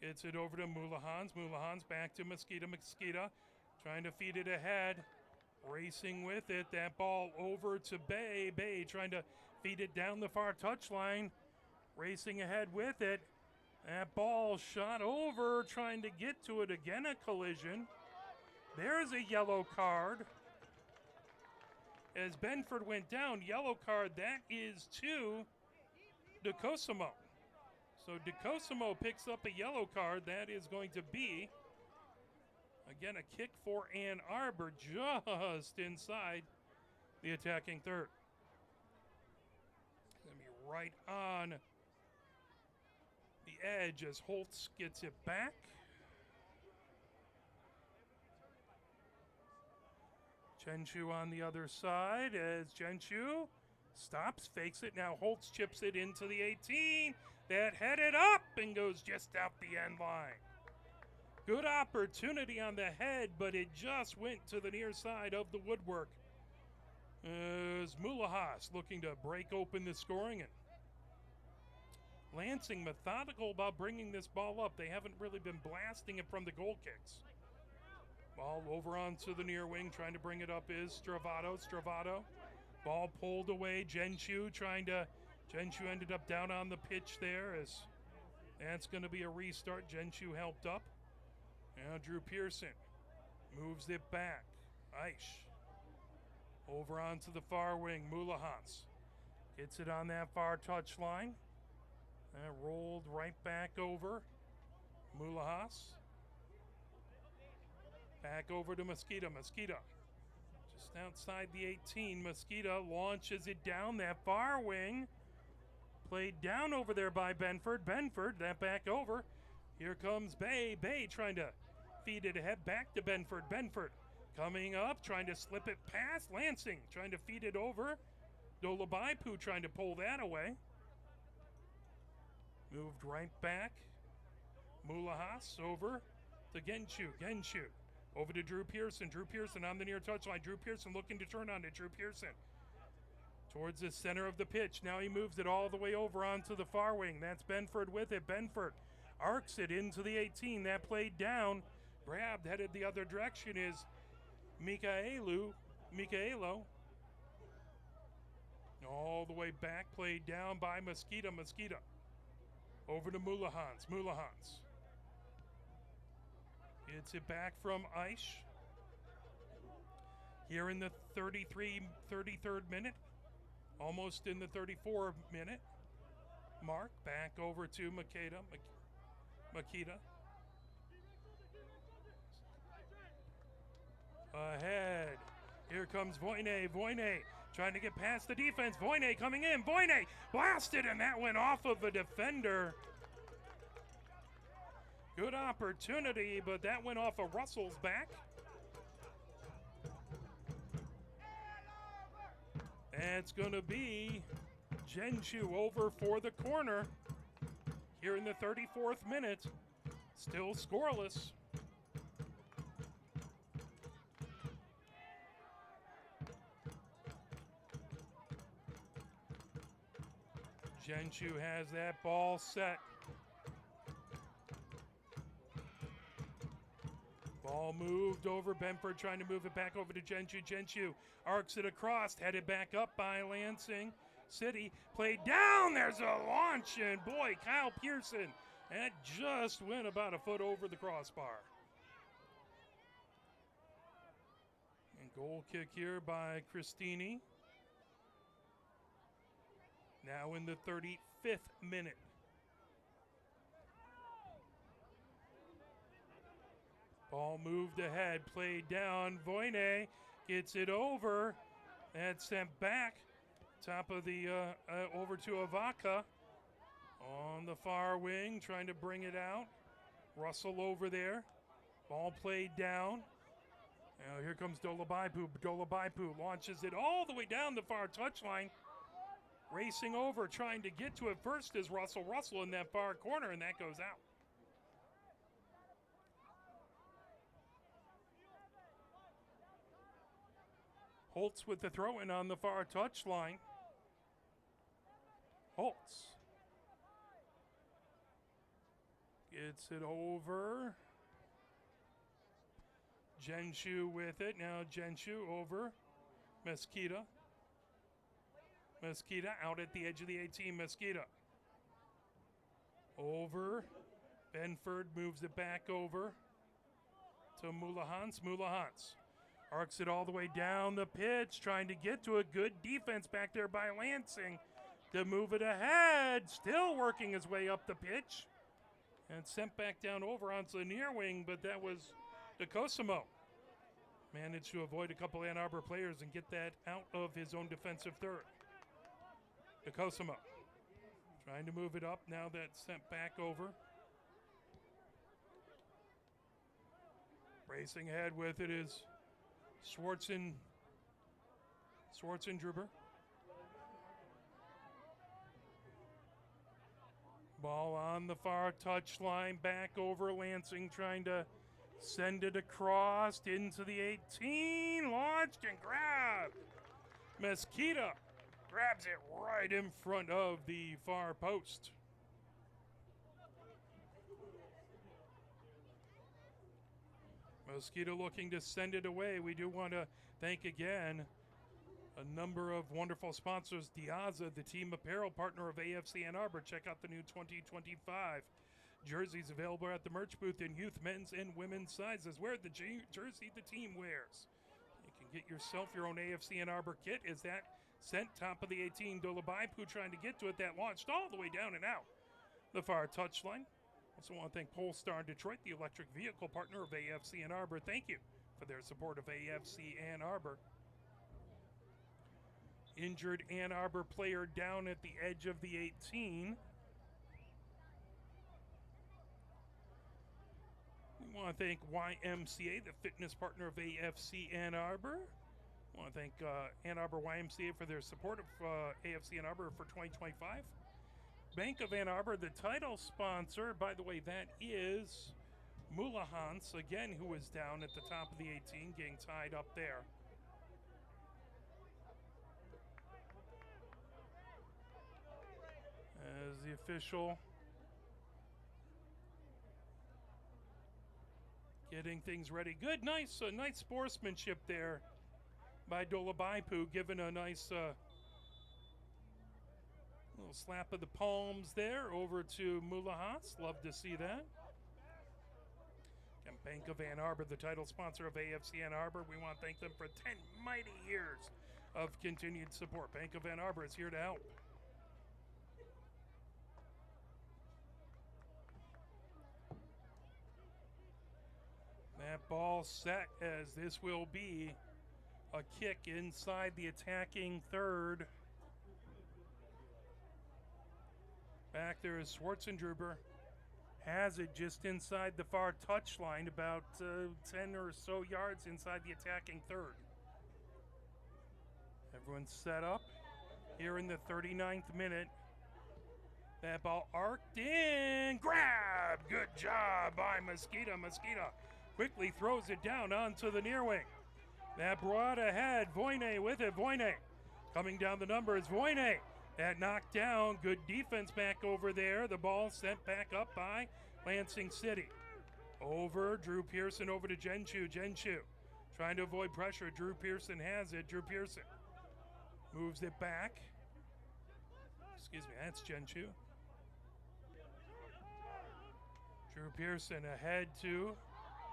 gets it over to Mulahans. Mulahans back to Mosquito. Mosquito trying to feed it ahead. Racing with it. That ball over to Bay. Bay trying to feed it down the far touchline. Racing ahead with it. That ball shot over. Trying to get to it again. A collision. There's a yellow card. As Benford went down, yellow card. That is to DeCosimo. So DeCosimo picks up a yellow card. That is going to be, again, a kick for Ann Arbor just inside the attacking third. Going to be right on the edge as Holtz gets it back. Genshu on the other side as Genshu stops, fakes it. Now Holtz chips it into the 18. That headed up and goes just out the end line. Good opportunity on the head, but it just went to the near side of the woodwork. As Mulahas looking to break open the scoring. And Lansing methodical about bringing this ball up. They haven't really been blasting it from the goal kicks. Ball over onto the near wing, trying to bring it up is Stravato. Stravato. Ball pulled away. Genshu ended up down on the pitch there as that's going to be a restart. Genshu helped up. Now Drew Pearson moves it back. Aish over onto the far wing. Mulahans gets it on that far touchline. That rolled right back over. Mulahas. Back over to Mosquito. Mosquito just outside the 18. Mosquito launches it down that far wing. Played down over there by Benford. Benford, that back over. Here comes Bay. Bay trying to feed it ahead back to Benford. Benford coming up, trying to slip it past Lansing. Trying to feed it over. Dolabaipu trying to pull that away. Moved right back. Mulahas over to Genshu. Genshu over to Drew Pearson. Drew Pearson on the near touchline. Drew Pearson looking to turn on it. Drew Pearson towards the center of the pitch. Now he moves it all the way over onto the far wing. That's Benford with it. Benford arcs it into the 18. That played down. Grabbed, headed the other direction is Michaelo. All the way back, played down by Mosquito. Mosquito over to Mulahans. Mulahans gets it back from Aish. Here in the 33rd minute. Almost in the 34-minute mark. Back over to Makita. comes Voyne. Voyne trying to get past the defense. Voyne coming in. Voyne blasted, and that went off of a defender. Good opportunity, but that went off of Russell's back. And it's going to be Genshu over for the corner here in the 34th minute. Still scoreless. Genshu has that ball set. Ball moved over. Benford trying to move it back over to Genshu. Genshu arcs it across, headed back up by Lansing City. Played down. There's a launch, and boy, Kyle Pearson. That just went about a foot over the crossbar. And goal kick here by Christini. Now in the 35th minute. Ball moved ahead, played down. Voyne gets it over. That's sent back. Top of the, over to Avaka. On the far wing, trying to bring it out. Russell over there. Ball played down. Now here comes Dolabaipu. Dolabaipu launches it all the way down the far touchline. Racing over, trying to get to it first is Russell. Russell in that far corner, and that goes out. Holtz with the throw-in on the far touchline. Holtz gets it over. Genshu with it. Now Genshu over. Mesquita. Mesquita out at the edge of the 18. Mesquita over. Benford moves it back over to Mulahans. Mulahans arcs it all the way down the pitch, trying to get to a good defense back there by Lansing to move it ahead. Still working his way up the pitch. And sent back down over onto the near wing, but that was DeCosimo. Managed to avoid a couple Ann Arbor players and get that out of his own defensive third. DeCosimo trying to move it up. Now that's sent back over. Racing ahead with it is Schwartzendruber. Ball on the far touchline, back over Lansing, trying to send it across into the 18. Launched and grabbed. Mesquita grabs it right in front of the far post. Mosquito looking to send it away. We do want to thank again a number of wonderful sponsors. Diaza, the team apparel partner of AFC Ann Arbor. Check out the new 2025 jerseys available at the merch booth in youth, men's, and women's sizes. Wear the jersey the team wears. You can get yourself your own AFC Ann Arbor kit. Is that sent top of the 18? Dolabaipu trying to get to it. That launched all the way down and out the far touchline. Also want to thank Polestar in Detroit, the electric vehicle partner of AFC Ann Arbor. Thank you for their support of AFC Ann Arbor. Injured Ann Arbor player down at the edge of the 18. We want to thank YMCA, the fitness partner of AFC Ann Arbor. I want to thank Ann Arbor YMCA for their support of AFC Ann Arbor for 2025. Bank of Ann Arbor, the title sponsor. By the way, that is Mulahans, again, who is down at the top of the 18, getting tied up there. As the official getting things ready. Good, nice sportsmanship there by Dolabaipu, giving a nice little slap of the palms there over to Mulahans. Love to see that. And Bank of Ann Arbor, the title sponsor of AFC Ann Arbor. We want to thank them for 10 mighty years of continued support. Bank of Ann Arbor is here to help. That ball set, as this will be A kick inside the attacking third. Back there is Schwarzendruber. Has it just inside the far touchline, about 10 or so yards inside the attacking third. Everyone's set up here in the 39th minute. That ball arced in. Grab! Good job by Mosquito. Mosquito quickly throws it down onto the near wing. That brought ahead. Voyne with it. Voyne coming down the numbers. Voyne. That knocked down. Good defense back over there. The ball sent back up by Lansing City. Over. Drew Pearson over to Genshu. Genshu trying to avoid pressure. Drew Pearson has it. Drew Pearson moves it back. Excuse me, that's Genshu. Drew Pearson ahead to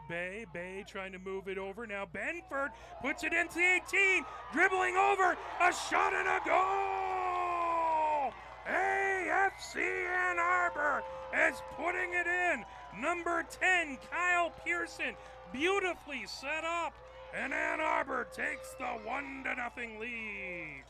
Bay. Bay trying to move it over. Now Benford puts it into the 18. Dribbling over. A shot and a goal! AFC Ann Arbor is putting it in. Number 10, Kyle Pearson, beautifully set up. And Ann Arbor takes the 1-0 lead.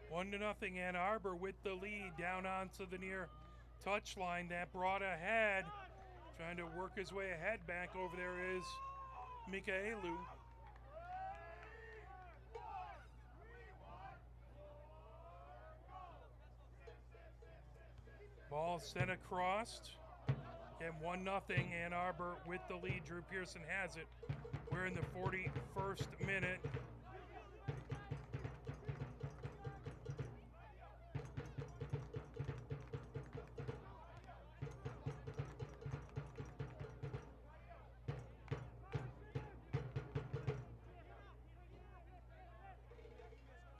One to nothing, Ann Arbor with the lead down onto the near touchline. That brought ahead. Trying to work his way ahead. Back over there is Mikaelu. Ball sent across. And 1-0, Ann Arbor with the lead. Drew Pearson has it. We're in the 41st minute.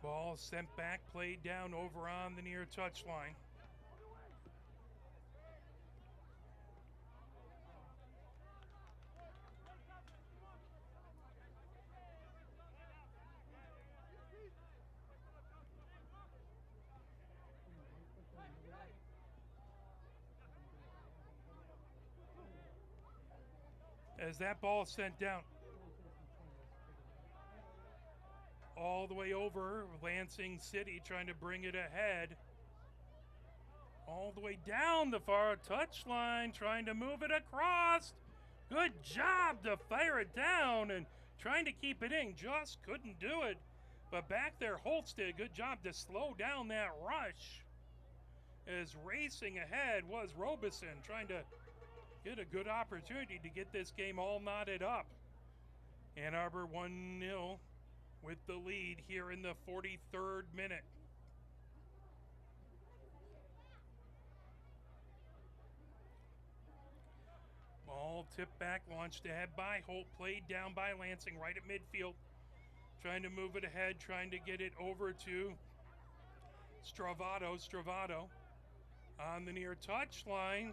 Ball sent back, played down over on the near touchline. As that ball is sent down all the way over, Lansing City trying to bring it ahead. All the way down the far touchline, trying to move it across. Good job to fire it down and trying to keep it in. Just couldn't do it. But back there, Holtz did a good job to slow down that rush. As racing ahead was Robeson, trying to get a good opportunity to get this game all knotted up. Ann Arbor 1-0 with the lead here in the 43rd minute. Ball tipped back, launched ahead by Holt, played down by Lansing right at midfield. Trying to move it ahead, trying to get it over to Stravato. Stravato on the near touchline.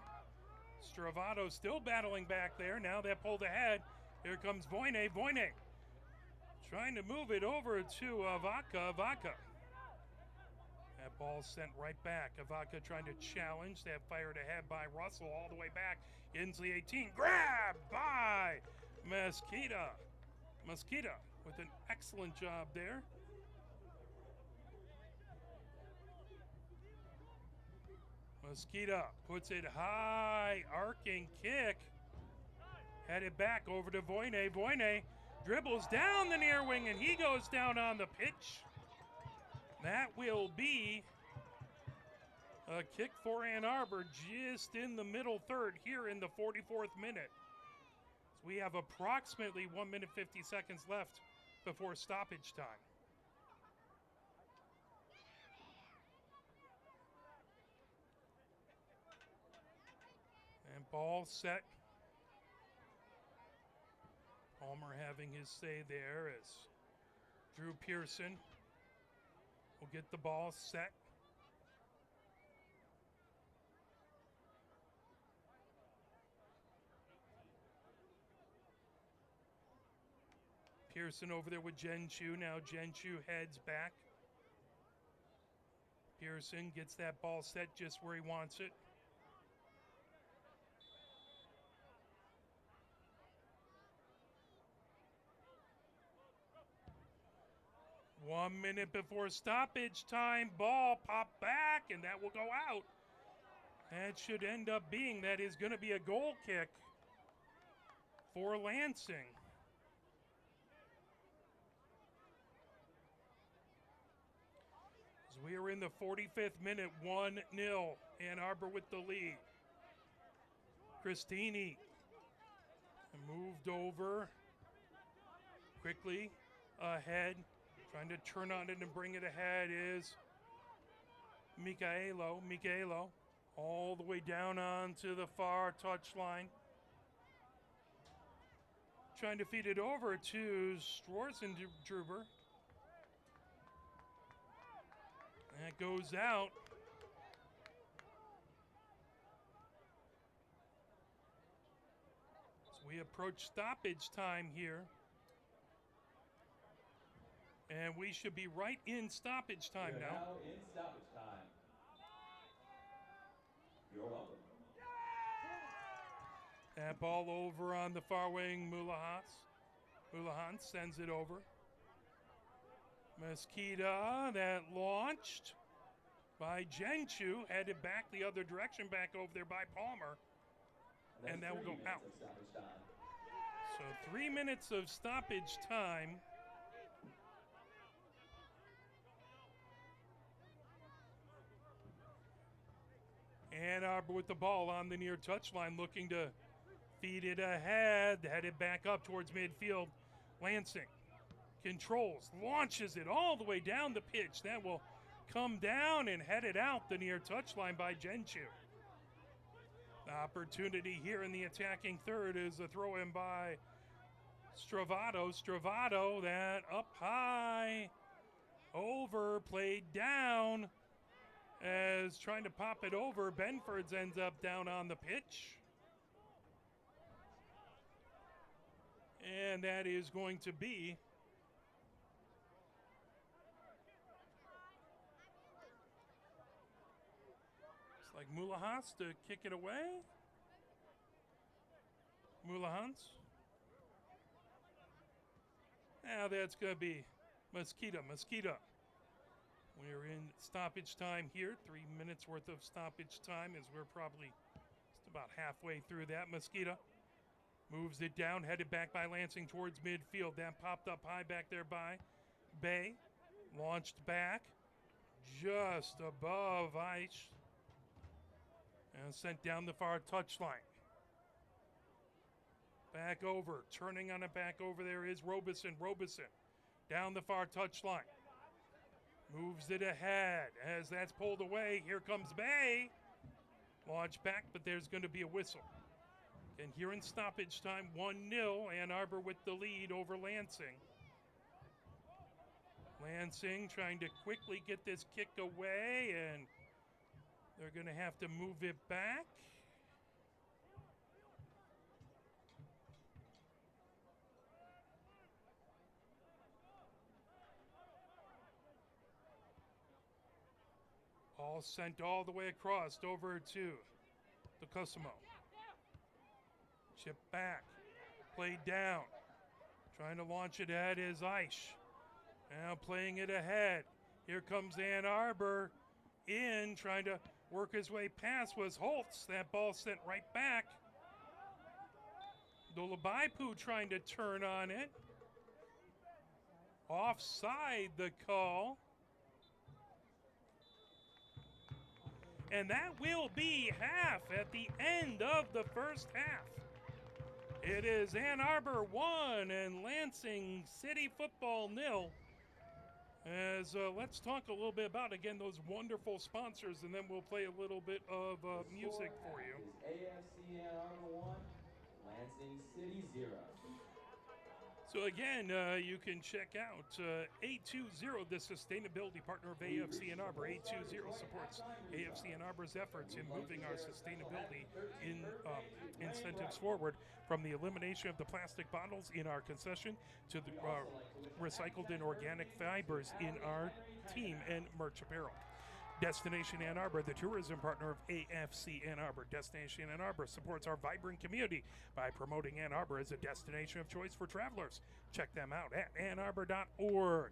Stravato still battling back there. Now they're pulled ahead. Here comes Voyne. Voyne trying to move it over to Avaca. Avaca. That ball sent right back. Avaca trying to challenge. That fired ahead by Russell all the way back into the 18. Grab by Mosquito. Mosquito with an excellent job there. Mosquito puts it high, arcing kick. Headed back over to Voyne. Voyne dribbles down the near wing and he goes down on the pitch. That will be A kick for Ann Arbor just in the middle third here in the 44th minute. So we have approximately 1 minute 50 seconds left before stoppage time. And ball set. Palmer having his say there as Drew Pearson will get the ball set. Pearson over there with Jen Chu. Now Jen Chu heads back. Pearson gets that ball set just where he wants it. One minute before stoppage time, ball popped back, and that will go out. That should end up being, that is going to be a goal kick for Lansing. As we are in the 45th minute, 1-0, Ann Arbor with the lead. Christini moved over quickly ahead. Trying to turn on it and bring it ahead is Michaelo. Michaelo all the way down onto the far touchline. Trying to feed it over to Schwarzendruber. That goes out. So we approach stoppage time here. And we should be right in stoppage time now. Now in stoppage time. You're welcome. That ball over on the far wing, Mulahans sends it over. Mesquita, that launched by Genchu, headed back the other direction, back over there by Palmer. And that will go out. So 3 minutes of stoppage time. Ann Arbor with the ball on the near touchline, looking to feed it ahead, headed back up towards midfield. Lansing controls, launches it all the way down the pitch. That will come down and head it out the near touchline by Genchu. The opportunity here in the attacking third is a throw in by Stravato. Stravato, that up high, over, played down. As trying to pop it over, Benfords ends up down on the pitch. And that is going to be it's like Mulahans to kick it away. Mulahans. Now that's going to be Mesquita. We're in stoppage time here. 3 minutes worth of stoppage time as we're probably just about halfway through that. Mesquita moves it down, headed back by Lansing towards midfield. That popped up high back there by Bay. Launched back just above ice. And sent down the far touchline. Back over, turning on it back over there is Robeson. Robeson down the far touchline. Moves it ahead as that's pulled away. Here comes Bay. Launch back, but there's going to be a whistle. And here in stoppage time, 1-0, Ann Arbor with the lead over Lansing. Lansing trying to quickly get this kick away, and they're going to have to move it back. Ball sent all the way across over to the Cosimo. Chip back, played down. Trying to launch it ahead is Aish. Now playing it ahead. Here comes Ann Arbor in, trying to work his way past was Holtz. That ball sent right back. Dolabaipu trying to turn on it. Offside the call. and that will be half at the end of the first half. It is Ann Arbor 1 and Lansing City Football 0. As let's talk a little bit about, again, those wonderful sponsors, and then we'll play a little bit of music for you. AFC Ann Arbor 1, Lansing City 0. So again, you can check out 820, the sustainability partner of AFC Ann Arbor. 820 supports AFC Ann Arbor's efforts in moving our sustainability incentives forward, from the elimination of the plastic bottles in our concession to the recycled and organic fibers in our team and merch apparel. Destination Ann Arbor, the tourism partner of AFC Ann Arbor. Destination Ann Arbor supports our vibrant community by promoting Ann Arbor as a destination of choice for travelers. Check them out at annarbor.org.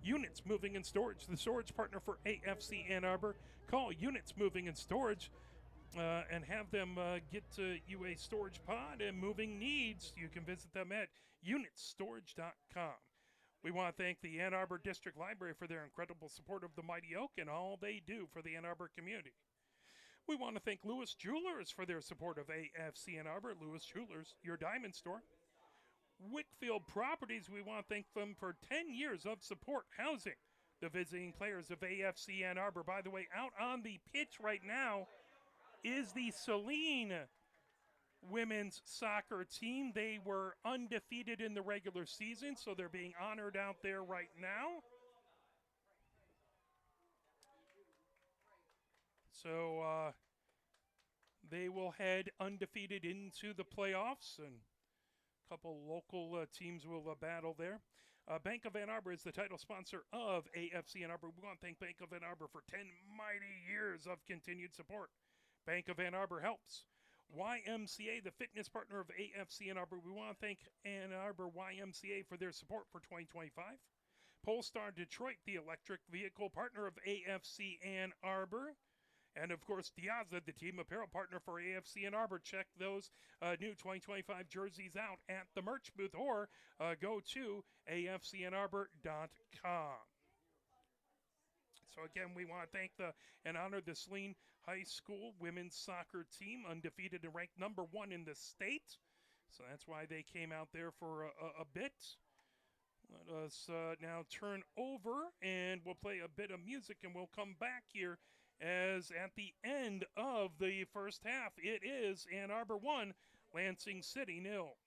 Units Moving and Storage, the storage partner for AFC Ann Arbor. Call Units Moving and Storage and have them get you a storage pod and moving needs. You can visit them at unitstorage.com. We want to thank the Ann Arbor District Library for their incredible support of the Mighty Oak and all they do for the Ann Arbor community. We want to thank Lewis Jewelers for their support of AFC Ann Arbor. Lewis Jewelers, your diamond store. Wickfield Properties, we want to thank them for 10 years of support housing the visiting players of AFC Ann Arbor. By the way, out on the pitch right now is the Saline women's soccer team. They were undefeated in the regular season, so they're being honored out there right now. So they will head undefeated into the playoffs, and a couple local teams will battle there. Bank of Ann Arbor is the title sponsor of AFC Ann Arbor. We want to thank Bank of Ann Arbor for 10 mighty years of continued support. Bank of Ann Arbor helps. YMCA, the fitness partner of AFC Ann Arbor. We want to thank Ann Arbor YMCA for their support for 2025. Polestar Detroit, the electric vehicle partner of AFC Ann Arbor. And, of course, Diaza, the team apparel partner for AFC Ann Arbor. Check those new 2025 jerseys out at the merch booth, or go to afcannarbor.com. So, again, we want to thank and honor the Saline High School women's soccer team, undefeated and ranked number 1 in the state. So that's why they came out there for a bit. Let us now turn over, and we'll play a bit of music, and we'll come back here as at the end of the first half, it is Ann Arbor 1, Lansing City 0.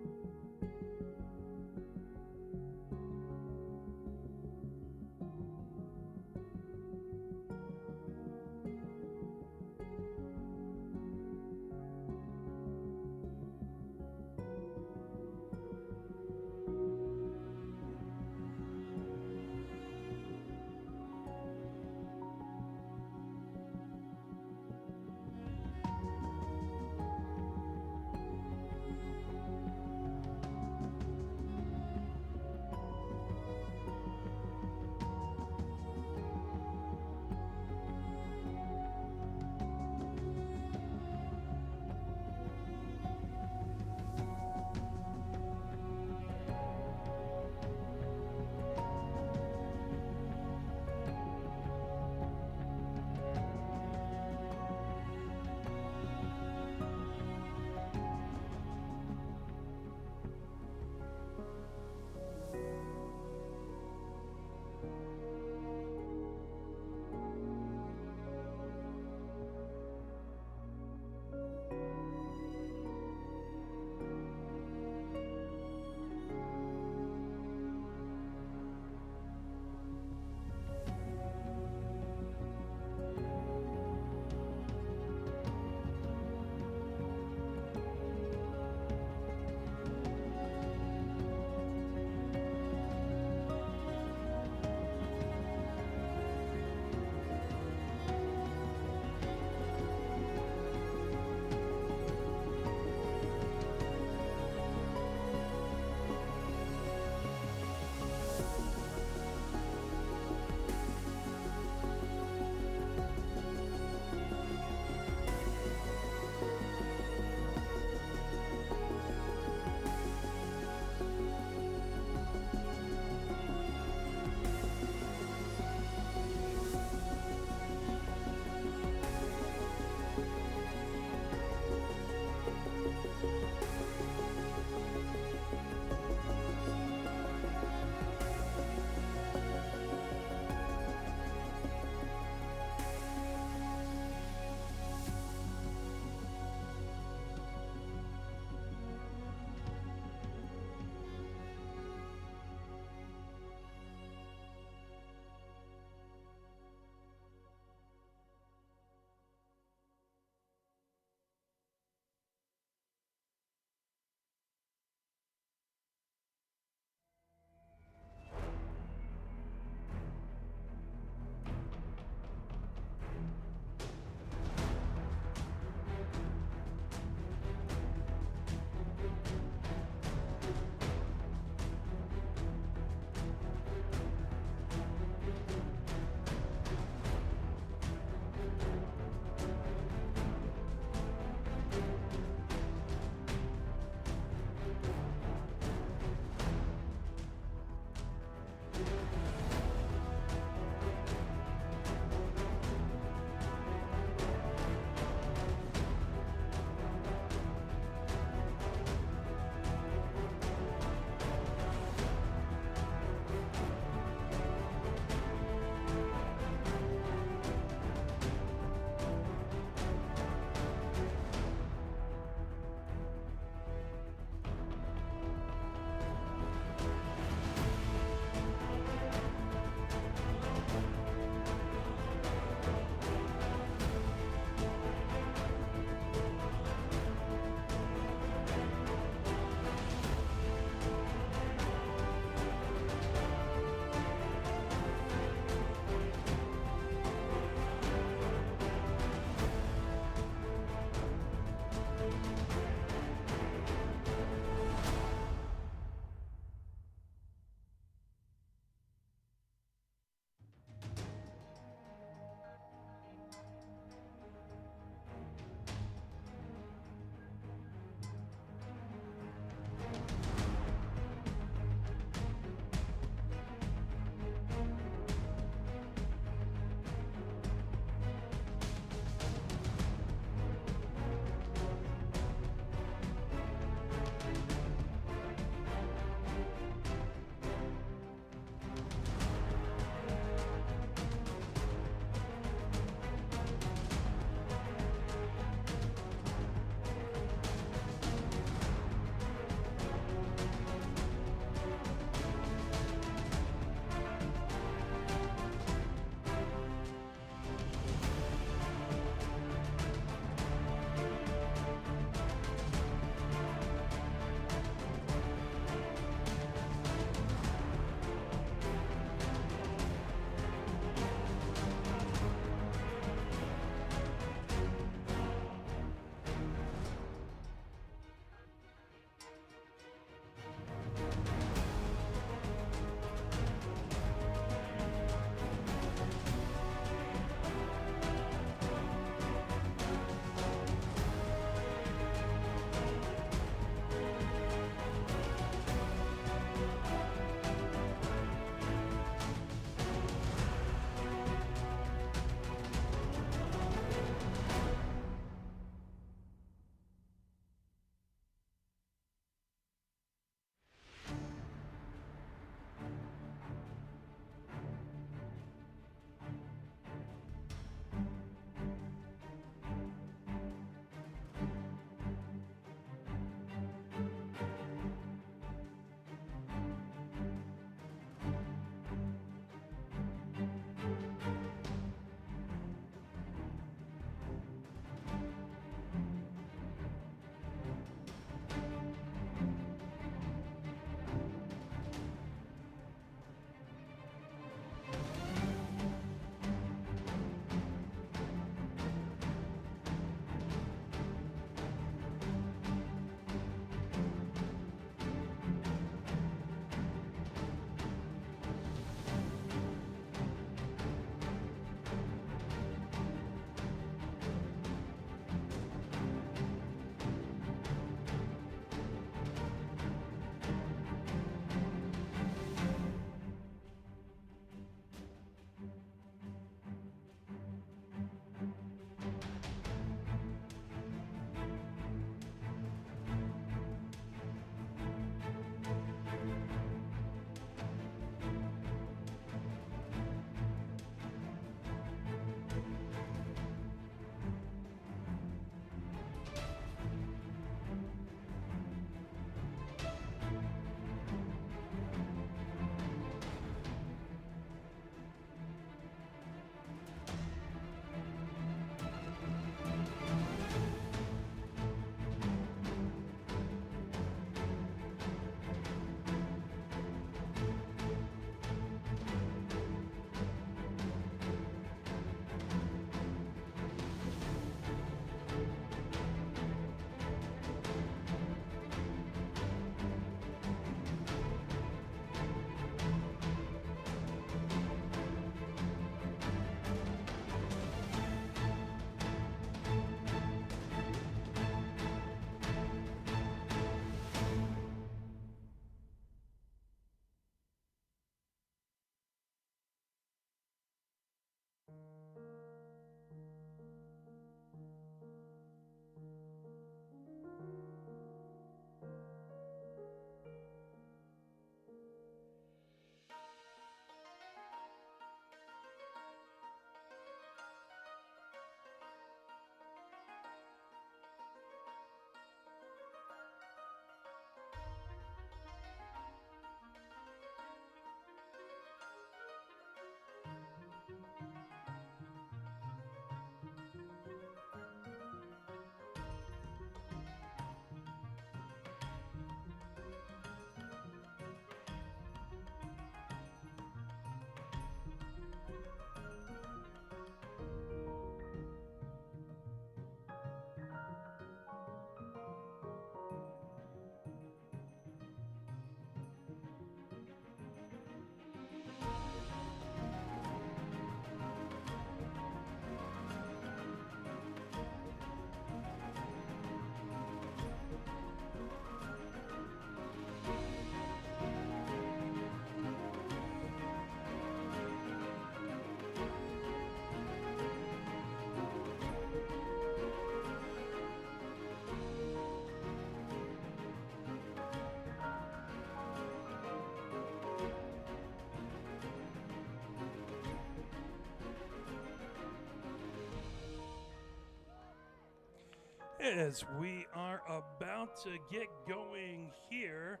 As we are about to get going here,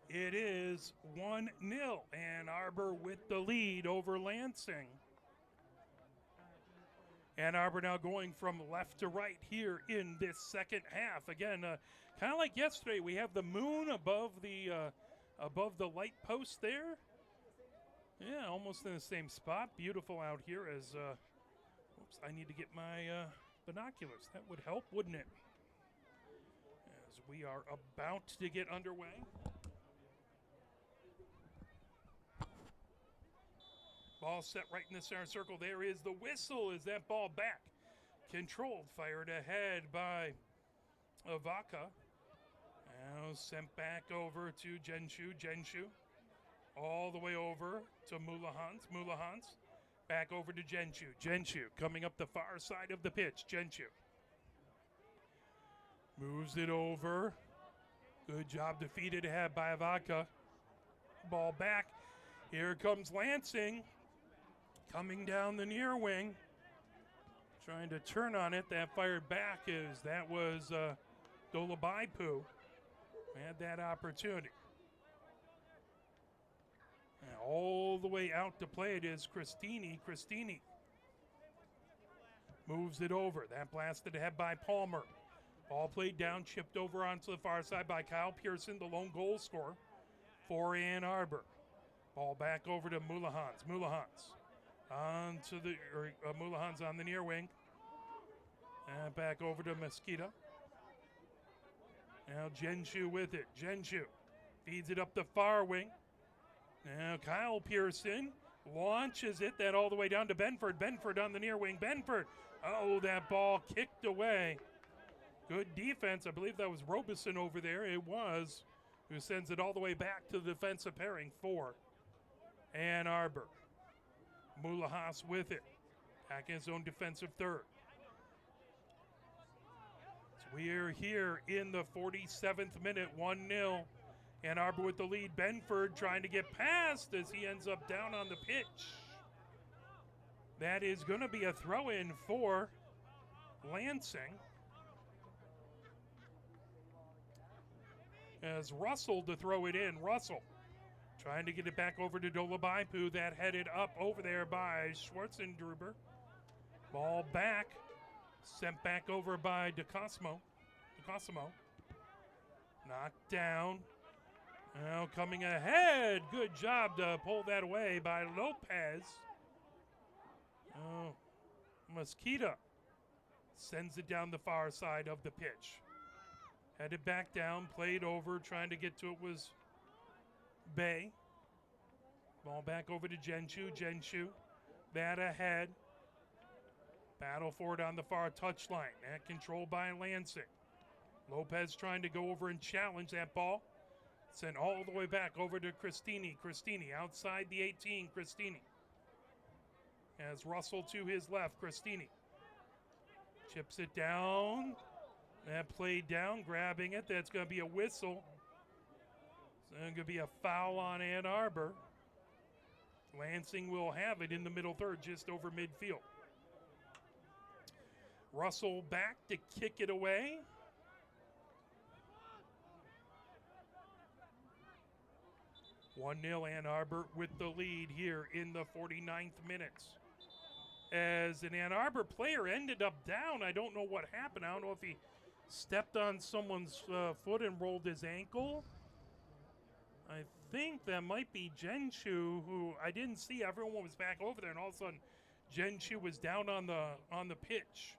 it is 1-0. Ann Arbor with the lead over Lansing. Ann Arbor now going from left to right here in this second half. Again, kind of like yesterday, we have the moon above the light post there. Yeah, almost in the same spot. Beautiful out here as, oops, I need to get my binoculars. That would help, wouldn't it? As we are about to get underway. Ball set right in the center circle. There is the whistle. Is that ball back? Controlled, fired ahead by Avaka. Now sent back over to Jenshu. All the way over to Mulahans. Back over to Jenshu coming up the far side of the pitch. Jenshu moves it over. Good job defeated ahead by Avaka. Ball back. Here comes Lansing. Coming down the near wing, trying to turn on it. That fired back that was Dolabaipu. Had that opportunity. And all the way out to play it is Christini. Christini moves it over. That blasted ahead by Palmer. Ball played down, chipped over onto the far side by Kyle Pearson, the lone goal scorer for Ann Arbor. Ball back over to Mulahans. On to the Mulahans on the near wing. And back over to Mesquita. Now Jenshu with it. Jenshu feeds it up the far wing. Now Kyle Pearson launches it. That all the way down to Benford. Benford on the near wing. Benford. Oh, that ball kicked away. Good defense. I believe that was Robeson over there. It was. Who sends it all the way back to the defensive pairing for Ann Arbor. Mulahas with it. Back in his own defensive third. So we're here in the 47th minute, 1-0. Ann Arbor with the lead. Benford trying to get past as he ends up down on the pitch. That is going to be a throw-in for Lansing. As Russell to throw it in. Russell trying to get it back over to Dolabaipu. That headed up over there by Schwarzendruber. Ball back. Sent back over by DeCosimo. Knocked down. Now coming ahead. Good job to pull that away by Lopez. Oh, Mosquito sends it down the far side of the pitch. Headed back down, played over, trying to get to it was Bay. Ball back over to Jenshu. That ahead. Battle for it on the far touchline. That controlled by Lansing. Lopez trying to go over and challenge that ball. Sent all the way back over to Christini. Christini outside the 18. Christini. As Russell to his left. Christini. Chips it down. That played down, grabbing it. That's going to be a whistle. It's going to be a foul on Ann Arbor. Lansing will have it in the middle third, just over midfield. Russell back to kick it away. One 0 Ann Arbor with the lead here in the 49th minute. As an Ann Arbor player ended up down, I don't know what happened. I don't know if he stepped on someone's foot and rolled his ankle. I think that might be Jenshu, who I didn't see. Everyone was back over there, and all of a sudden, Jenshu was down on the pitch.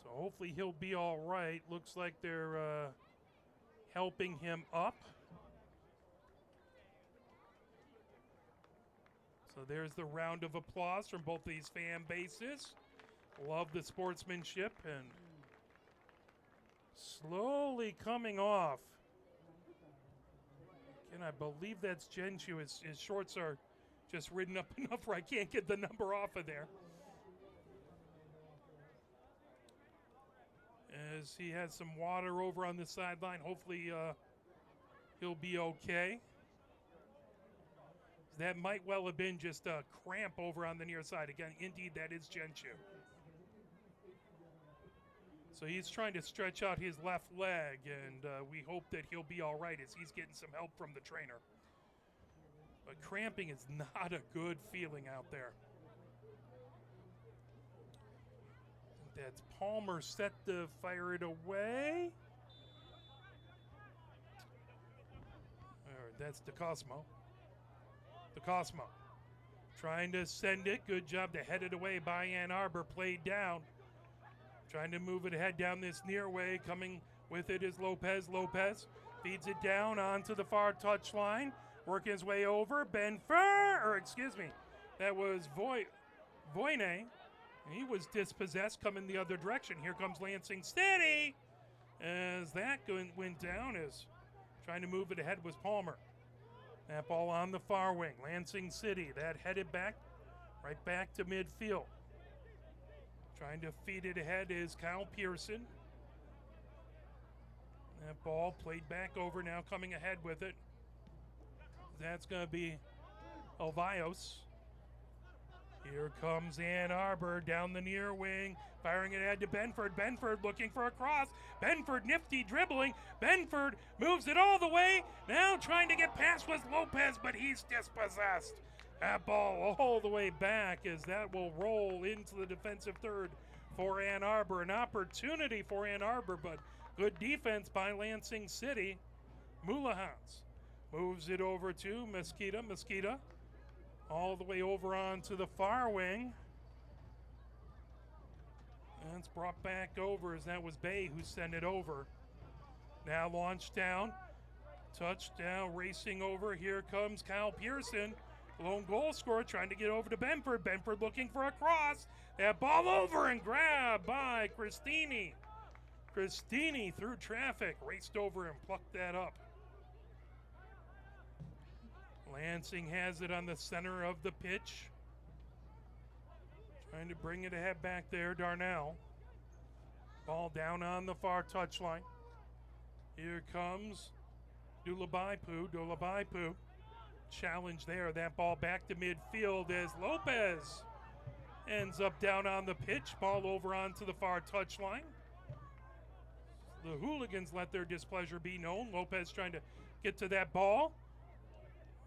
So hopefully he'll be all right. Looks like they're helping him up. So there's the round of applause from both these fan bases. Love the sportsmanship and slowly coming off. And I believe that's Jenshu. His shorts are just ridden up enough where I can't get the number off of there. As he has some water over on the sideline. Hopefully he'll be okay. That might well have been just a cramp over on the near side. Again, indeed, that is Genshu. So he's trying to stretch out his left leg, and we hope that he'll be all right as he's getting some help from the trainer. But cramping is not a good feeling out there. That's Palmer set to fire it away. That's DeCosmo. DeCosmo trying to send it. Good job to head it away by Ann Arbor. Played down. Trying to move it ahead down this near way. Coming with it is Lopez. Lopez feeds it down onto the far touchline. Working his way over. That was Voyne. He was dispossessed coming the other direction. Here comes Lansing City. As that went down, as trying to move it ahead was Palmer. That ball on the far wing. Lansing City, that headed back, right back to midfield. Trying to feed it ahead is Kyle Pearson. That ball played back over, now coming ahead with it. That's going to be Elvios. Here comes Ann Arbor down the near wing, firing it ahead to Benford. Benford looking for a cross. Benford nifty dribbling. Benford moves it all the way. Now trying to get past was Lopez, but he's dispossessed. That ball all the way back as that will roll into the defensive third for Ann Arbor. An opportunity for Ann Arbor, but good defense by Lansing City. Mulahans moves it over to Mesquita. Mesquita all the way over onto the far wing. And it's brought back over as that was Bay who sent it over. Now launched down. Touchdown, racing over. Here comes Kyle Pearson. Lone goal scorer trying to get over to Benford. Benford looking for a cross. That ball over and grabbed by Cristini. Cristini through traffic, raced over and plucked that up. Lansing has it on the center of the pitch. Trying to bring it ahead back there, Darnell. Ball down on the far touchline. Here comes Dulabaipu. Dulabaipu. Challenge there. That ball back to midfield as Lopez ends up down on the pitch. Ball over onto the far touchline. The hooligans let their displeasure be known. Lopez trying to get to that ball.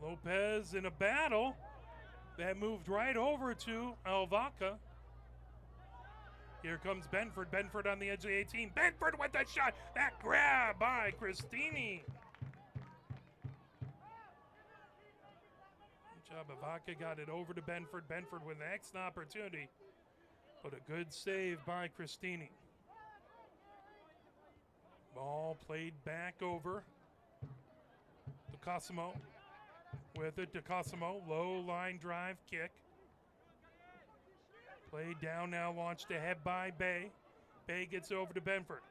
Lopez in a battle. That moved right over to Alvaca. Here comes Benford. Benford on the edge of the 18. Benford with the shot. That grab by Cristini. Good job. Alvaca got it over to Benford. Benford with an excellent opportunity. But a good save by Cristini. Ball played back over. DeCosimo. With it, DeCosimo, low line drive kick. Played down now, launched ahead by Bay. Bay gets over to Benford.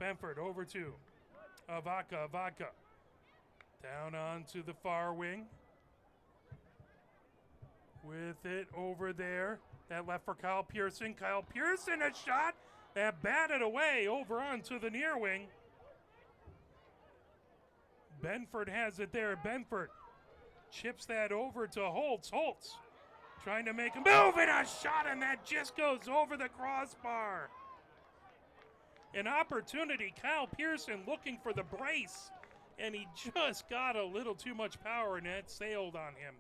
Benford over to Avaca. Avaca down onto the far wing. With it over there. That left for Kyle Pearson. Kyle Pearson, a shot. That batted away over onto the near wing. Benford has it there. Benford chips that over to Holtz. Holtz trying to make a move and a shot, and that just goes over the crossbar. An opportunity. Kyle Pearson looking for the brace, and he just got a little too much power, and that sailed on him.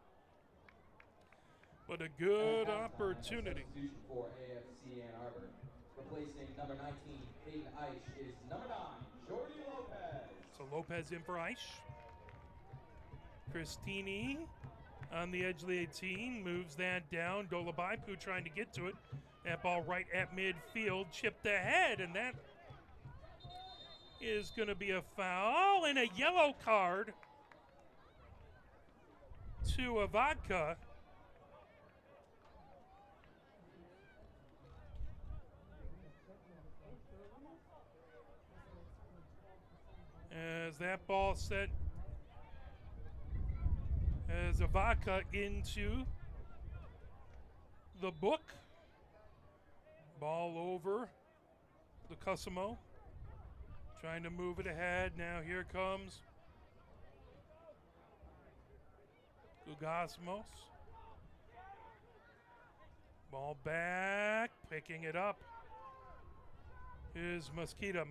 But a good opportunity. For AFC Ann Arbor. Replacing number 19, Hayden Eiche, is number 9, Jordy Lopez. So Lopez in for Eiche. Cristini on the edge of the 18, moves that down. Dolabaipu trying to get to it. That ball right at midfield, chipped ahead, and that is going to be a foul and a yellow card to Avadka. As that ball sent as Avaka into the book. Ball over the Cosimo. Trying to move it ahead. Now here comes Ugasmos. Ball back, picking it up is Mosquito.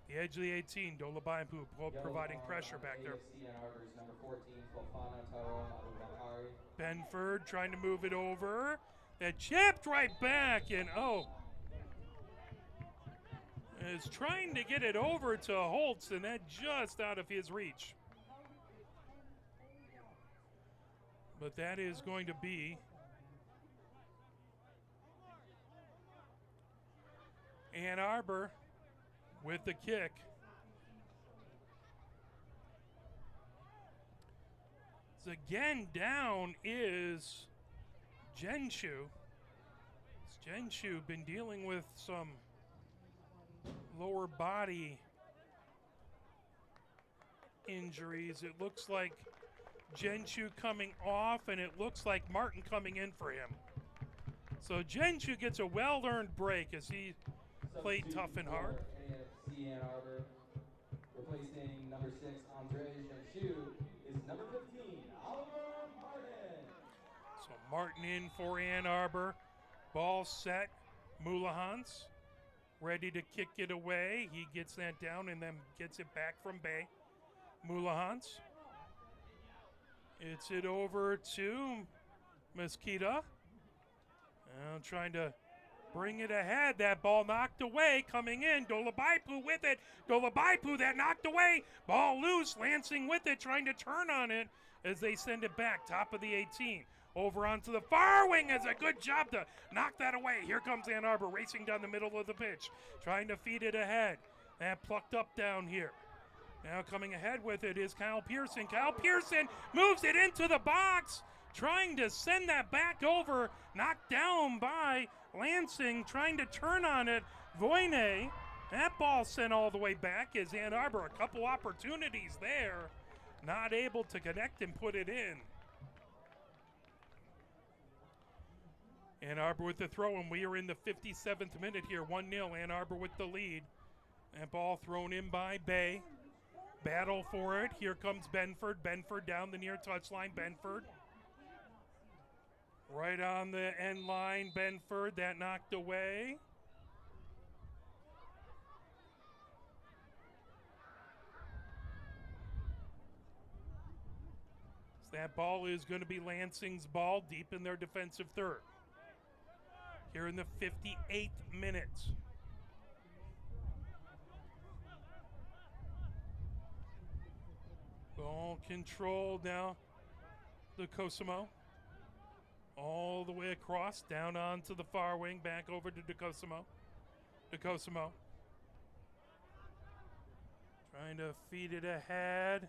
The edge of the 18, Dolabaipu providing pressure back there. AFC and Arbor's number 14, Fofana Taro Abubakari. Benford trying to move it over. That chipped right back, and is trying to get it over to Holtz, and that just out of his reach. But that is going to be Ann Arbor with the kick. So again, down is Jenshu. Jenshu been dealing with some lower body injuries. It looks like Jenshu coming off, and it looks like Martin coming in for him. So Jenshu gets a well-earned break as he played tough and hard. AFC Ann Arbor, replacing number 6, Andre Jenshu, is number 15, Oliver Martin. So Martin in for Ann Arbor. Ball set. Mulahans ready to kick it away. He gets that down and then gets it back from Bay. Mulahans. It's it over to Mosquito. Trying to bring it ahead. That ball knocked away. Coming in. Dolabaipu with it. Dolabaipu, that knocked away. Ball loose. Lansing with it. Trying to turn on it as they send it back. Top of the 18. Over onto the far wing. Has a good job to knock that away. Here comes Ann Arbor racing down the middle of the pitch. Trying to feed it ahead. And plucked up down here. Now coming ahead with it is Kyle Pearson. Kyle Pearson moves it into the box. Trying to send that back over. Knocked down by Lansing. Trying to turn on it. Voyne. That ball sent all the way back as Ann Arbor. A couple opportunities there. Not able to connect and put it in. Ann Arbor with the throw, and we are in the 57th minute here. 1-0, Ann Arbor with the lead. That ball thrown in by Bay. Battle for it. Here comes Benford. Benford down the near touchline. Benford. Right on the end line. Benford. That knocked away. So that ball is going to be Lansing's ball deep in their defensive third. Here in the 58th minute. Ball control now. The Cosimo. All the way across, down onto the far wing, back over to DeCosimo. DeCosimo. Trying to feed it ahead.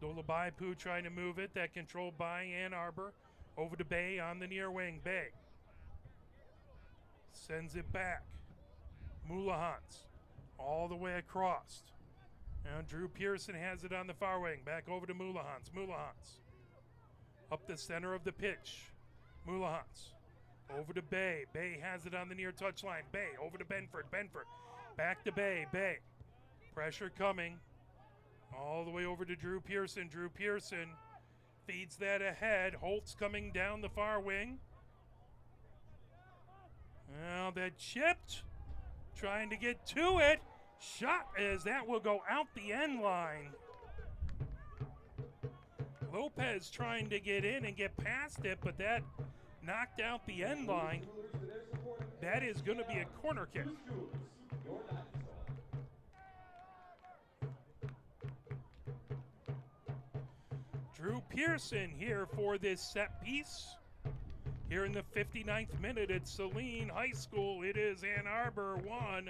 Dolabaipu trying to move it. That controlled by Ann Arbor. Over to Bay on the near wing. Bay. Sends it back. Mulahans. All the way across. Now Drew Pearson has it on the far wing. Back over to Mulahans. Mulahans. Up the center of the pitch. Mulahans. Over to Bay. Bay has it on the near touchline. Bay over to Benford. Benford. Back to Bay. Bay. Pressure coming. All the way over to Drew Pearson. Drew Pearson feeds that ahead. Holtz coming down the far wing. Now that chipped. Trying to get to it. Shot as that will go out the end line. Lopez trying to get in and get past it, but that knocked out the end line. That is going to be a corner kick. Drew Pearson here for this set piece. Here in the 59th minute at Saline High School, it is Ann Arbor 1,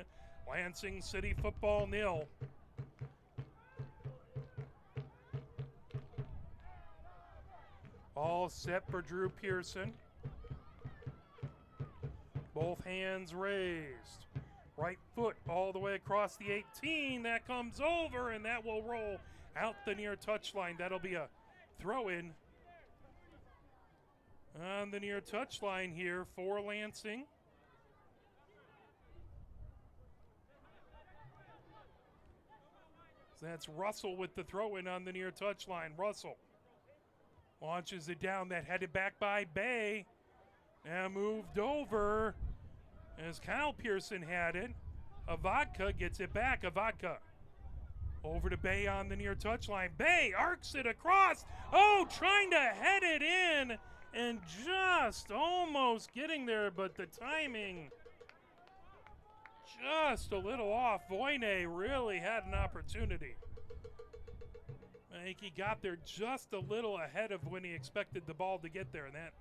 Lansing City Football 0. All set for Drew Pearson. Both hands raised. Right foot all the way across the 18. That comes over, and that will roll out the near touchline. That'll be a throw-in on the near touchline here for Lansing. So that's Russell with the throw-in on the near touchline. Russell Launches it down, that headed back by Bay. Now moved over as Kyle Pearson had it. Avadka gets it back. Avadka over to Bay on the near touchline. Bay arcs it across. Oh, trying to head it in and just almost getting there, but the timing just a little off. Voyne really had an opportunity. I think he got there just a little ahead of when he expected the ball to get there, and that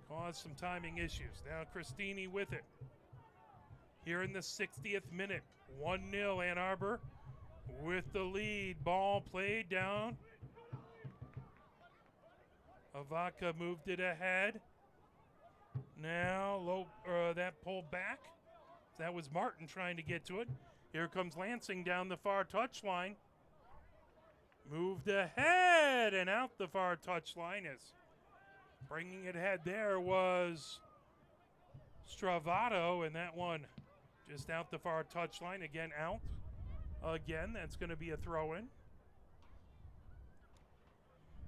caused some timing issues. Now Christini with it. Here in the 60th minute, 1-0 Ann Arbor with the lead. Ball played down. Avaka moved it ahead. Now that pulled back. That was Martin trying to get to it. Here comes Lansing down the far touchline. Moved ahead and out the far touchline. As bringing it ahead there was Stravato, and that one just out the far touchline. Again, out. Again, that's going to be a throw-in.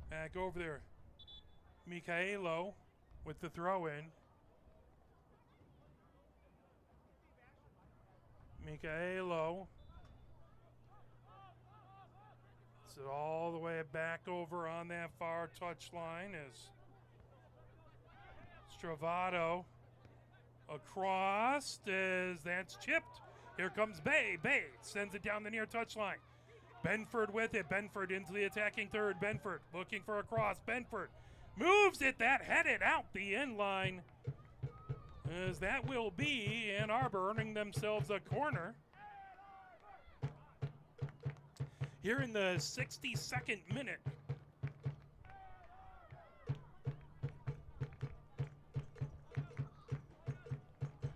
Back over there. Michaelo with the throw-in. Michaelo. So all the way back over on that far touchline is Stravato. Across as that's chipped. Here comes Bay. Bay sends it down the near touchline. Benford with it. Benford into the attacking third. Benford looking for a cross. Benford moves it. That headed out the end line. As that will be Ann Arbor earning themselves a corner. Here in the 62nd minute.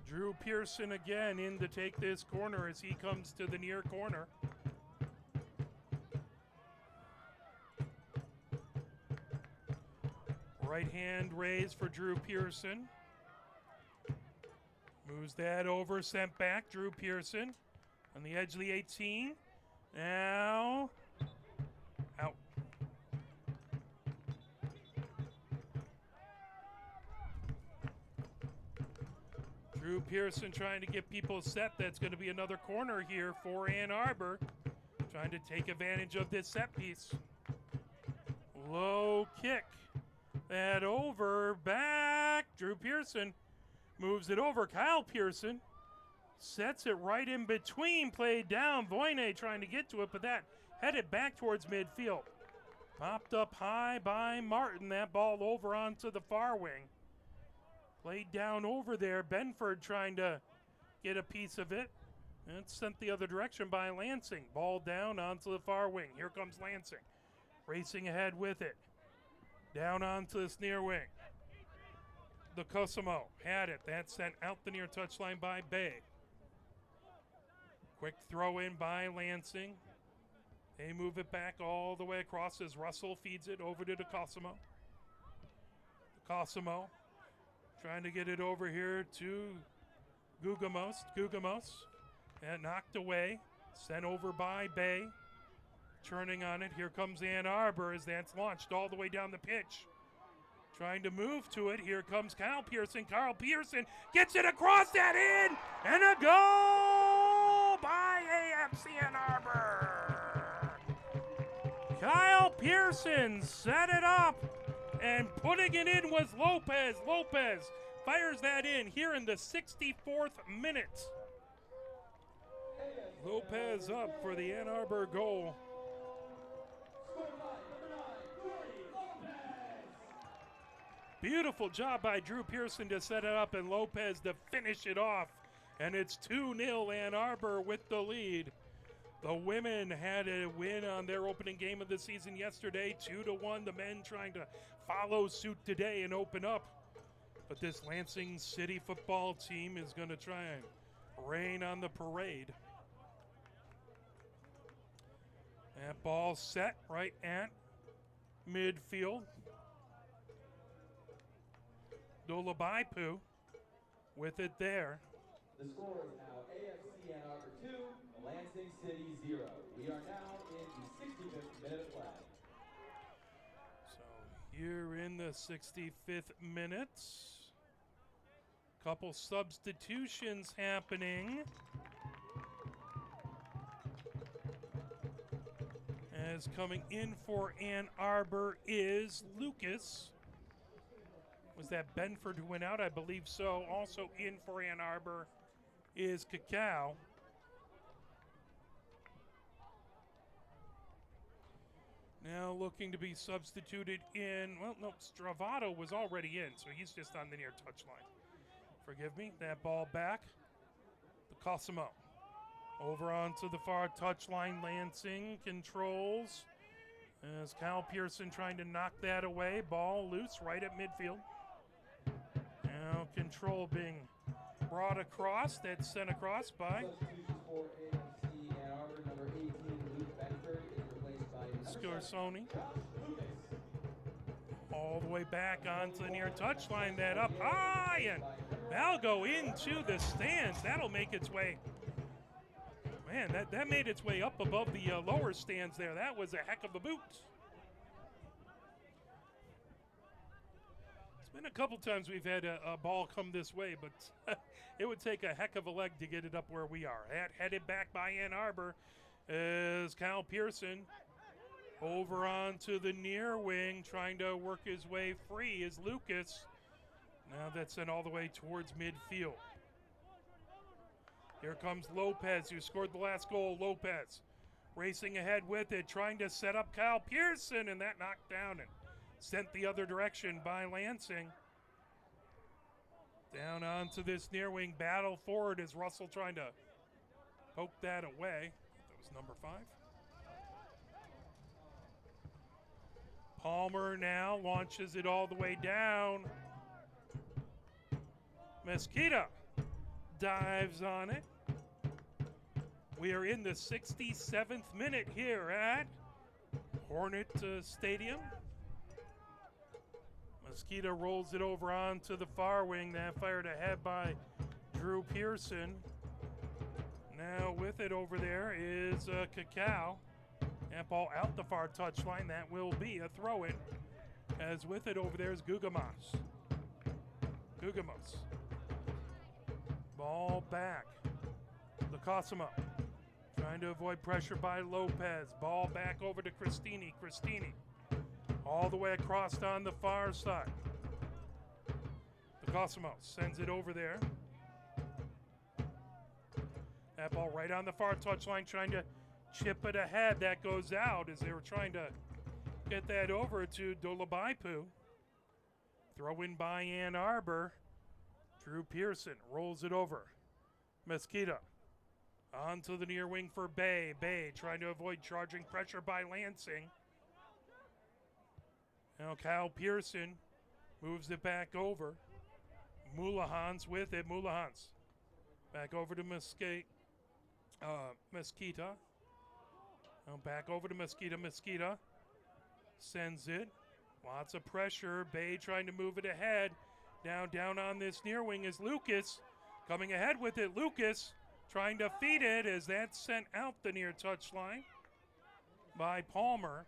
Drew Pearson again in to take this corner as he comes to the near corner. Right hand raised for Drew Pearson. Moves that over, sent back. Drew Pearson on the edge of the 18. Now, out. Drew Pearson trying to get people set. That's going to be another corner here for Ann Arbor. Trying to take advantage of this set piece. Low kick. That over, back. Drew Pearson moves it over. Kyle Pearson sets it right in between. Played down. Voyne trying to get to it, but that headed back towards midfield. Popped up high by Martin. That ball over onto the far wing. Played down over there. Benford trying to get a piece of it. And it's sent the other direction by Lansing. Ball down onto the far wing. Here comes Lansing. Racing ahead with it. Down onto this near wing. The Cosimo had it. That's sent out the near touchline by Bay. Quick throw in by Lansing. They move it back all the way across as Russell feeds it over to the Cosimo. The Cosimo trying to get it over here to Gugamos. Gugamos. And knocked away. Sent over by Bay. Turning on it. Here comes Ann Arbor as that's launched all the way down the pitch. Trying to move to it. Here comes Kyle Pearson. Carl Pearson gets it across that in. And a goal by AFC Ann Arbor. Kyle Pearson set it up. And putting it in was Lopez. Lopez fires that in here in the 64th minute. Lopez up for the Ann Arbor goal. Beautiful job by Drew Pearson to set it up and Lopez to finish it off. And it's 2-0 Ann Arbor with the lead. The women had a win on their opening game of the season yesterday, 2-1. The men trying to follow suit today and open up. But this Lansing City football team is going to try and rain on the parade. That ball set right at midfield. Dolabaipu with it there. The score is now AFC Ann Arbor 2, Lansing City 0. We are now in the 65th minute of play. So You're in the 65th minute. Couple substitutions happening. As coming in for Ann Arbor is Lucas. Was that Benford who went out? I believe so. Also in for Ann Arbor is Cacao. Now looking to be substituted in. Well, no, Stravato was already in, so he's just on the near touchline. Forgive me. That ball back. The Cosimo. Over onto the far touchline. Lansing controls. As Kyle Pearson trying to knock that away. Ball loose right at midfield. Now control being brought across. That's sent across by Substitutions for AFC Ann Arbor, number 18, Luke Benford, is replaced by Scorsoni. All the way back onto the near touchline. That up high, and that'll go into the stands. That'll make its way. Man, that made its way up above the lower stands there. That was a heck of a boot. It's been a couple times we've had a ball come this way, but it would take a heck of a leg to get it up where we are. Headed back by Ann Arbor is Kyle Pearson. Over onto the near wing, trying to work his way free is Lucas. Now that's sent all the way towards midfield. Here comes Lopez, who scored the last goal. Lopez racing ahead with it, trying to set up Kyle Pearson, and that knocked down and sent the other direction by Lansing. Down onto this near wing battle forward is Russell trying to poke that away. That was number 5. Palmer now launches it all the way down. Mesquita dives on it. We are in the 67th minute here at Hornet Stadium. Mesquita rolls it over onto the far wing. That fired ahead by Drew Pearson. Now with it over there is Cacao. That ball out the far touchline. That will be a throw-in. As with it over there is Gugamos. Ball back. The Cosimo trying to avoid pressure by Lopez. Ball back over to Cristini. All the way across on the far side. The Cosimo sends it over there. That ball right on the far touchline, trying to chip it ahead. That goes out as they were trying to get that over to Dolabaipu. Throw in by Ann Arbor. Drew Pearson rolls it over. Mesquita onto the near wing for Bay. Bay trying to avoid charging pressure by Lansing. Now Kyle Pearson moves it back over. Mulahans with it. Mulahans back over to Mesquita. Now back over to Mesquita. Mesquita sends it. Lots of pressure. Bay trying to move it ahead. Down on this near wing is Lucas. Coming ahead with it. Lucas trying to feed it as that's sent out the near touchline by Palmer.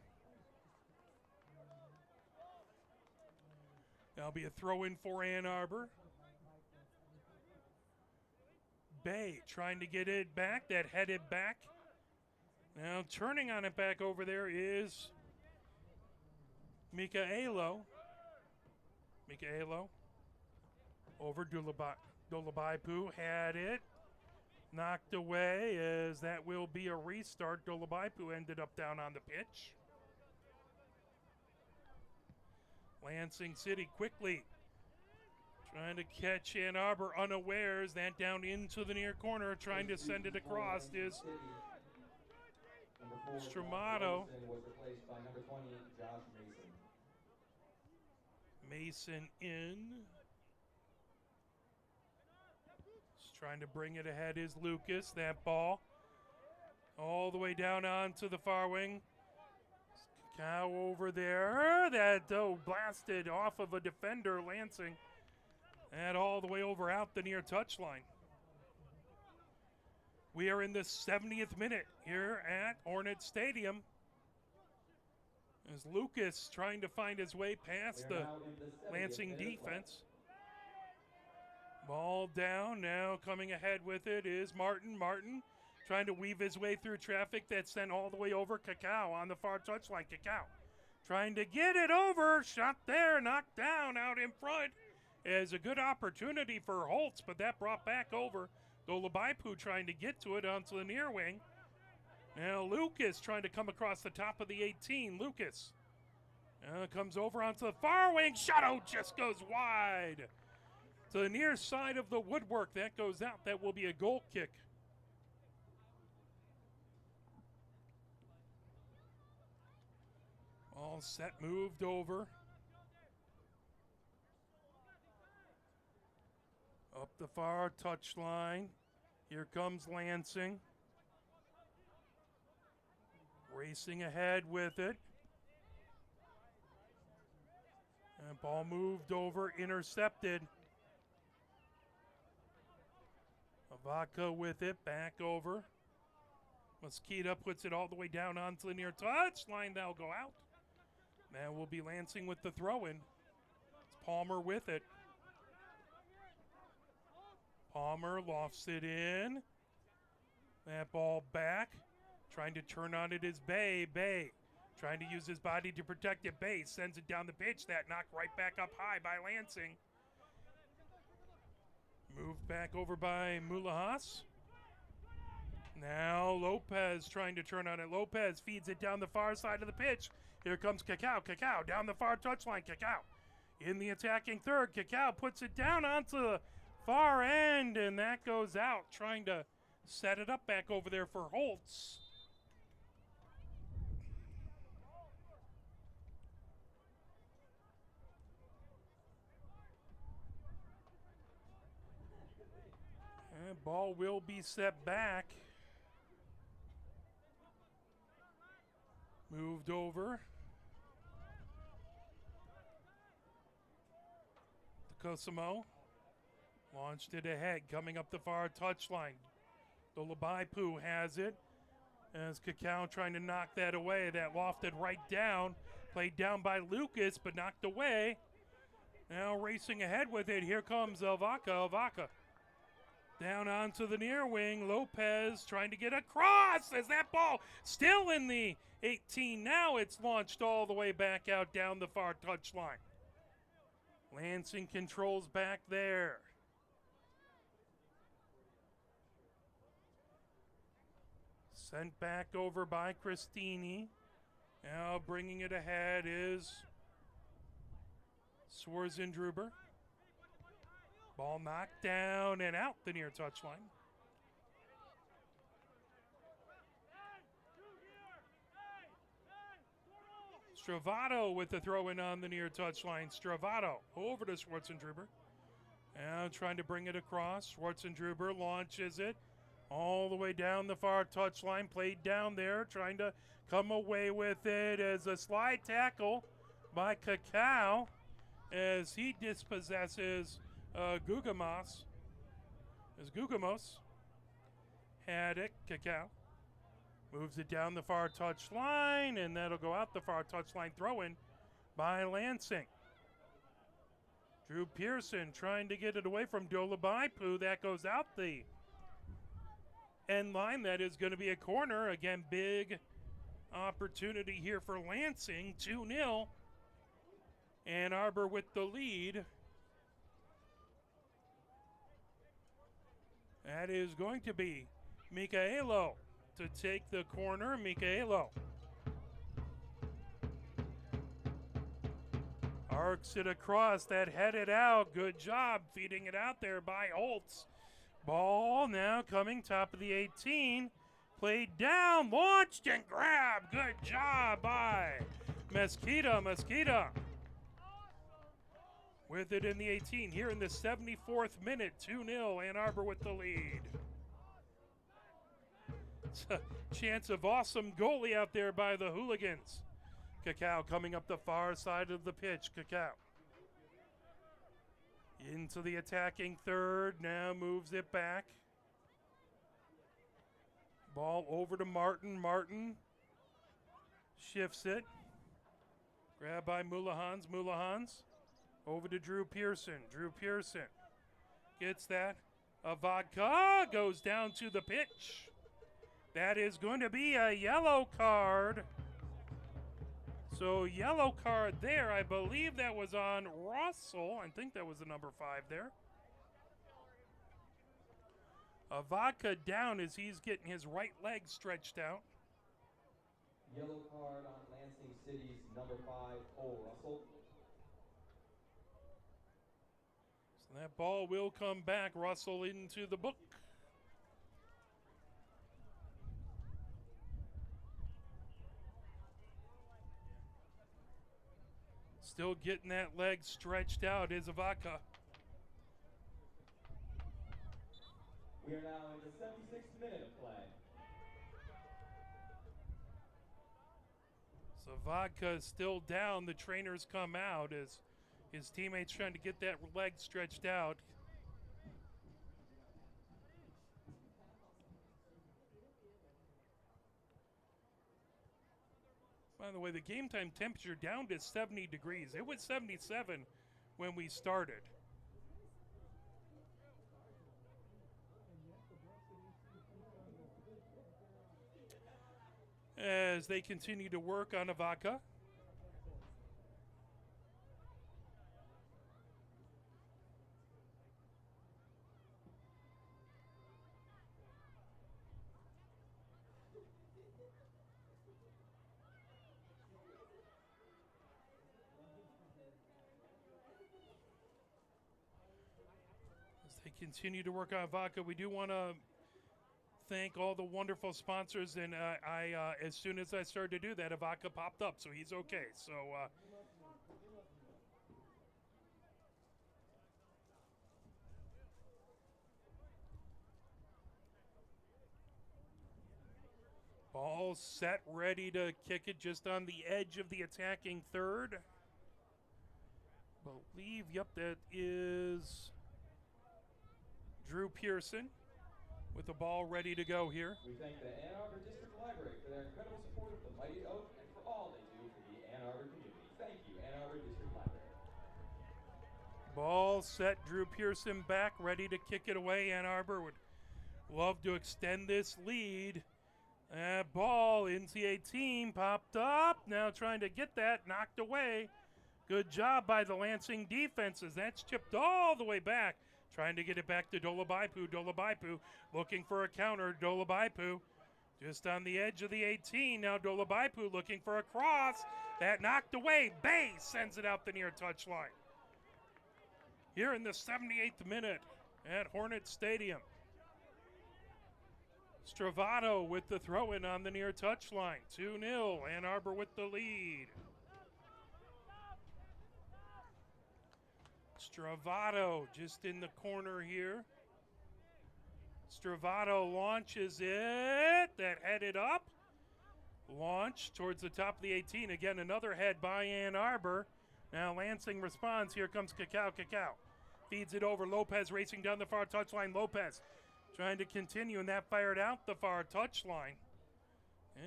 That'll be a throw in for Ann Arbor. Bay trying to get it back. That headed back. Now turning on it back over there is Mikaelo. Over Dolabaipu had it. Knocked away as that will be a restart. Dolabaipu ended up down on the pitch. Lansing City quickly trying to catch Ann Arbor unawares. That down into the near corner, trying to send it across is Stramato. was replaced by number 20, Josh Mason in. Just trying to bring it ahead is Lucas. That ball all the way down onto the far wing. Cow over there. That blasted off of a defender, Lansing. And all the way over out the near touchline. We are in the 70th minute here at Hornet Stadium. As Lucas trying to find his way past We are the now in the 70th Lansing minute of play. defense. Ball down, now coming ahead with it is Martin. Martin trying to weave his way through traffic that's sent all the way over. Cacao on the far touchline. Cacao trying to get it over. Shot there, knocked down out in front. Is a good opportunity for Holtz, but that brought back over. Dolabaipu trying to get to it onto the near wing. Now Lucas trying to come across the top of the 18. Lucas comes over onto the far wing. Shadow just goes wide. To the near side of the woodwork. That goes out. That will be a goal kick. All set, moved over. Up the far touchline. Here comes Lansing. Racing ahead with it. And ball moved over, intercepted. Avaca with it, back over. Mosquito puts it all the way down onto the near touchline. That'll go out. That will be Lansing with the throw-in. It's Palmer with it. Palmer lofts it in. That ball back. Trying to turn on it is Bay. Bay trying to use his body to protect it. Bay sends it down the pitch. That knocked right back up high by Lansing. Moved back over by Mulahas. Now Lopez trying to turn on it. Lopez feeds it down the far side of the pitch. Here comes Cacao. Cacao down the far touchline. Cacao in the attacking third. Cacao puts it down onto the far end, and that goes out. Trying to set it up back over there for Holtz. And ball will be set back. Moved over. To Cosimo. Launched it ahead, coming up the far touchline. Dolabaipu has it. As Cacao trying to knock that away. That lofted right down. Played down by Lucas, but knocked away. Now racing ahead with it. Here comes Avaca. Avaca down onto the near wing. Lopez trying to get across as that ball still in the 18. Now it's launched all the way back out down the far touchline. Lansing controls back there. Sent back over by Christini. Now bringing it ahead is Swarzendruber. Ball knocked down and out the near touchline. Stravato with the throw-in on the near touchline. Stravato over to Swarzendruber. Now trying to bring it across. Swarzendruber launches it all the way down the far touchline. Played down there, trying to come away with it as a slide tackle by Cacao as he dispossesses Gugamos. As Gugamos had it, Cacao moves it down the far touchline, and that'll go out the far touchline. Throw-in by Lansing. Drew Pearson trying to get it away from Dolabaipu. That goes out the end line. That is going to be a corner. Again, big opportunity here for Lansing. 2-0. And Arbor with the lead. That is going to be Michaelo to take the corner. Michaelo arcs it across. That headed out. Good job feeding it out there by Holtz. Ball now coming top of the 18. Played down, launched and grabbed. Good job by Mosquito. Mosquito with it in the 18 here in the 74th minute. 2-0, Ann Arbor with the lead. It's a chance of awesome goalie out there by the Hooligans. Cacao coming up the far side of the pitch. Cacao into the attacking third, now moves it back. Ball over to Martin. Martin shifts it. Grab by Mulahans. Mulahans over to Drew Pearson. Drew Pearson gets that. Vodka goes down to the pitch. That is going to be a yellow card. So yellow card there. I believe that was on Russell. I think that was the number 5 there. Vodka down as he's getting his right leg stretched out. Yellow card on Lansing City's number 5, Cole Russell. So that ball will come back. Russell into the book. Still getting that leg stretched out is Vodka. We are now in the 76th minute of play. So Vodka is still down. The trainers come out as his teammates trying to get that leg stretched out. By the way, the game time temperature down to 70 degrees. It was 77 when we started. As they continue to work on Vodka. They continue to work on Vodka. We do want to thank all the wonderful sponsors, and I as soon as I started to do that, Vodka popped up, so he's okay. So ball set, ready to kick it just on the edge of the attacking third. Believe, yep, that is Drew Pearson with the ball ready to go here. We thank the Ann Arbor District Library for their incredible support of the Mighty Oak and for all they do for the Ann Arbor community. Thank you, Ann Arbor District Library. Ball set, Drew Pearson back, ready to kick it away. Ann Arbor would love to extend this lead. Ball into the 18, popped up. Now trying to get that, knocked away. Good job by the Lansing defenses. That's chipped all the way back. Trying to get it back to Dolabaipu. Dolabaipu looking for a counter. Dolabaipu just on the edge of the 18. Now Dolabaipu looking for a cross. That knocked away. Bay sends it out the near touchline. Here in the 78th minute at Hornet Stadium. Stravato with the throw-in on the near touchline. 2-0. Ann Arbor with the lead. Stravato just in the corner here. Stravato launches it. That headed up. Launch towards the top of the 18. Again, another head by Ann Arbor. Now Lansing responds. Here comes Cacao. Cacao feeds it over. Lopez racing down the far touchline. Lopez trying to continue, and that fired out the far touchline.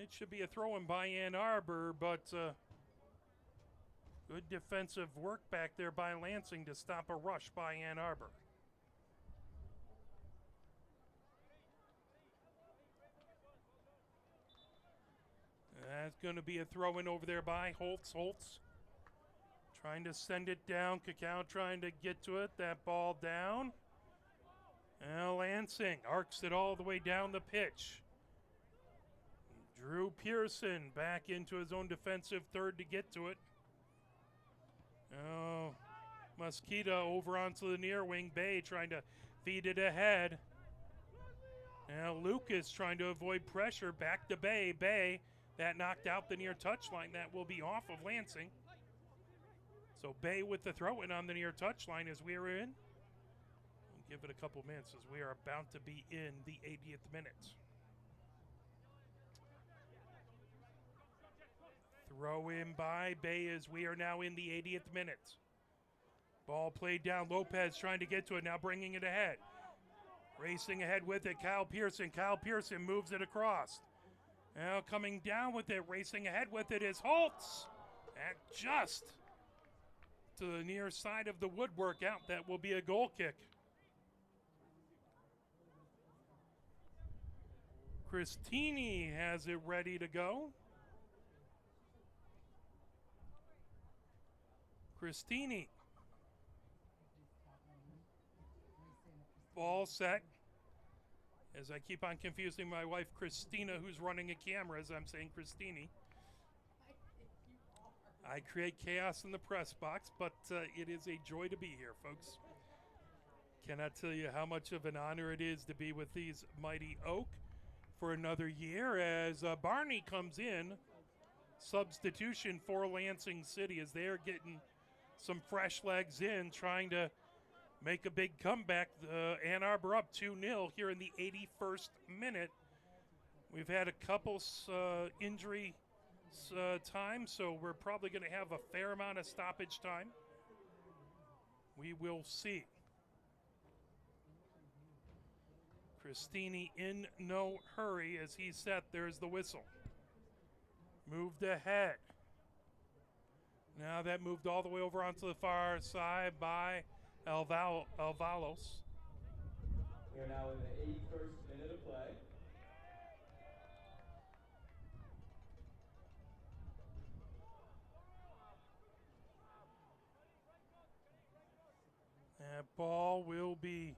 It should be a throw-in by Ann Arbor, but good defensive work back there by Lansing to stop a rush by Ann Arbor. That's going to be a throw-in over there by Holtz. Holtz trying to send it down. Cacao trying to get to it. That ball down. Now Lansing arcs it all the way down the pitch. Drew Pearson back into his own defensive third to get to it. Oh, Mosquito over onto the near wing. Bay trying to feed it ahead. Now Lucas trying to avoid pressure. Back to Bay. Bay, that knocked out the near touchline. That will be off of Lansing. So Bay with the throw-in on the near touchline as we are in. We'll give it a couple minutes as we are about to be in the 80th minute. Throw in by Bay as we are now in the 80th minute. Ball played down. Lopez trying to get to it. Now bringing it ahead. Racing ahead with it. Kyle Pearson. Kyle Pearson moves it across. Now coming down with it. Racing ahead with it is Holtz. At just to the near side of the woodwork out. That will be a goal kick. Christini has it ready to go. Christini. Ball set. As I keep on confusing my wife, Christina, who's running a camera, as I'm saying Christini. I create chaos in the press box, but it is a joy to be here, folks. Cannot tell you how much of an honor it is to be with these mighty Oak for another year as Barney comes in. Substitution for Lansing City as they're getting some fresh legs in, trying to make a big comeback. Ann Arbor up 2-0 here in the 81st minute. We've had a couple injury time, so we're probably going to have a fair amount of stoppage time. We will see. Christini in no hurry as he's set. There's the whistle. Moved ahead. Now that moved all the way over onto the far side by Alvalos. We are now in the 81st minute of play. That ball will be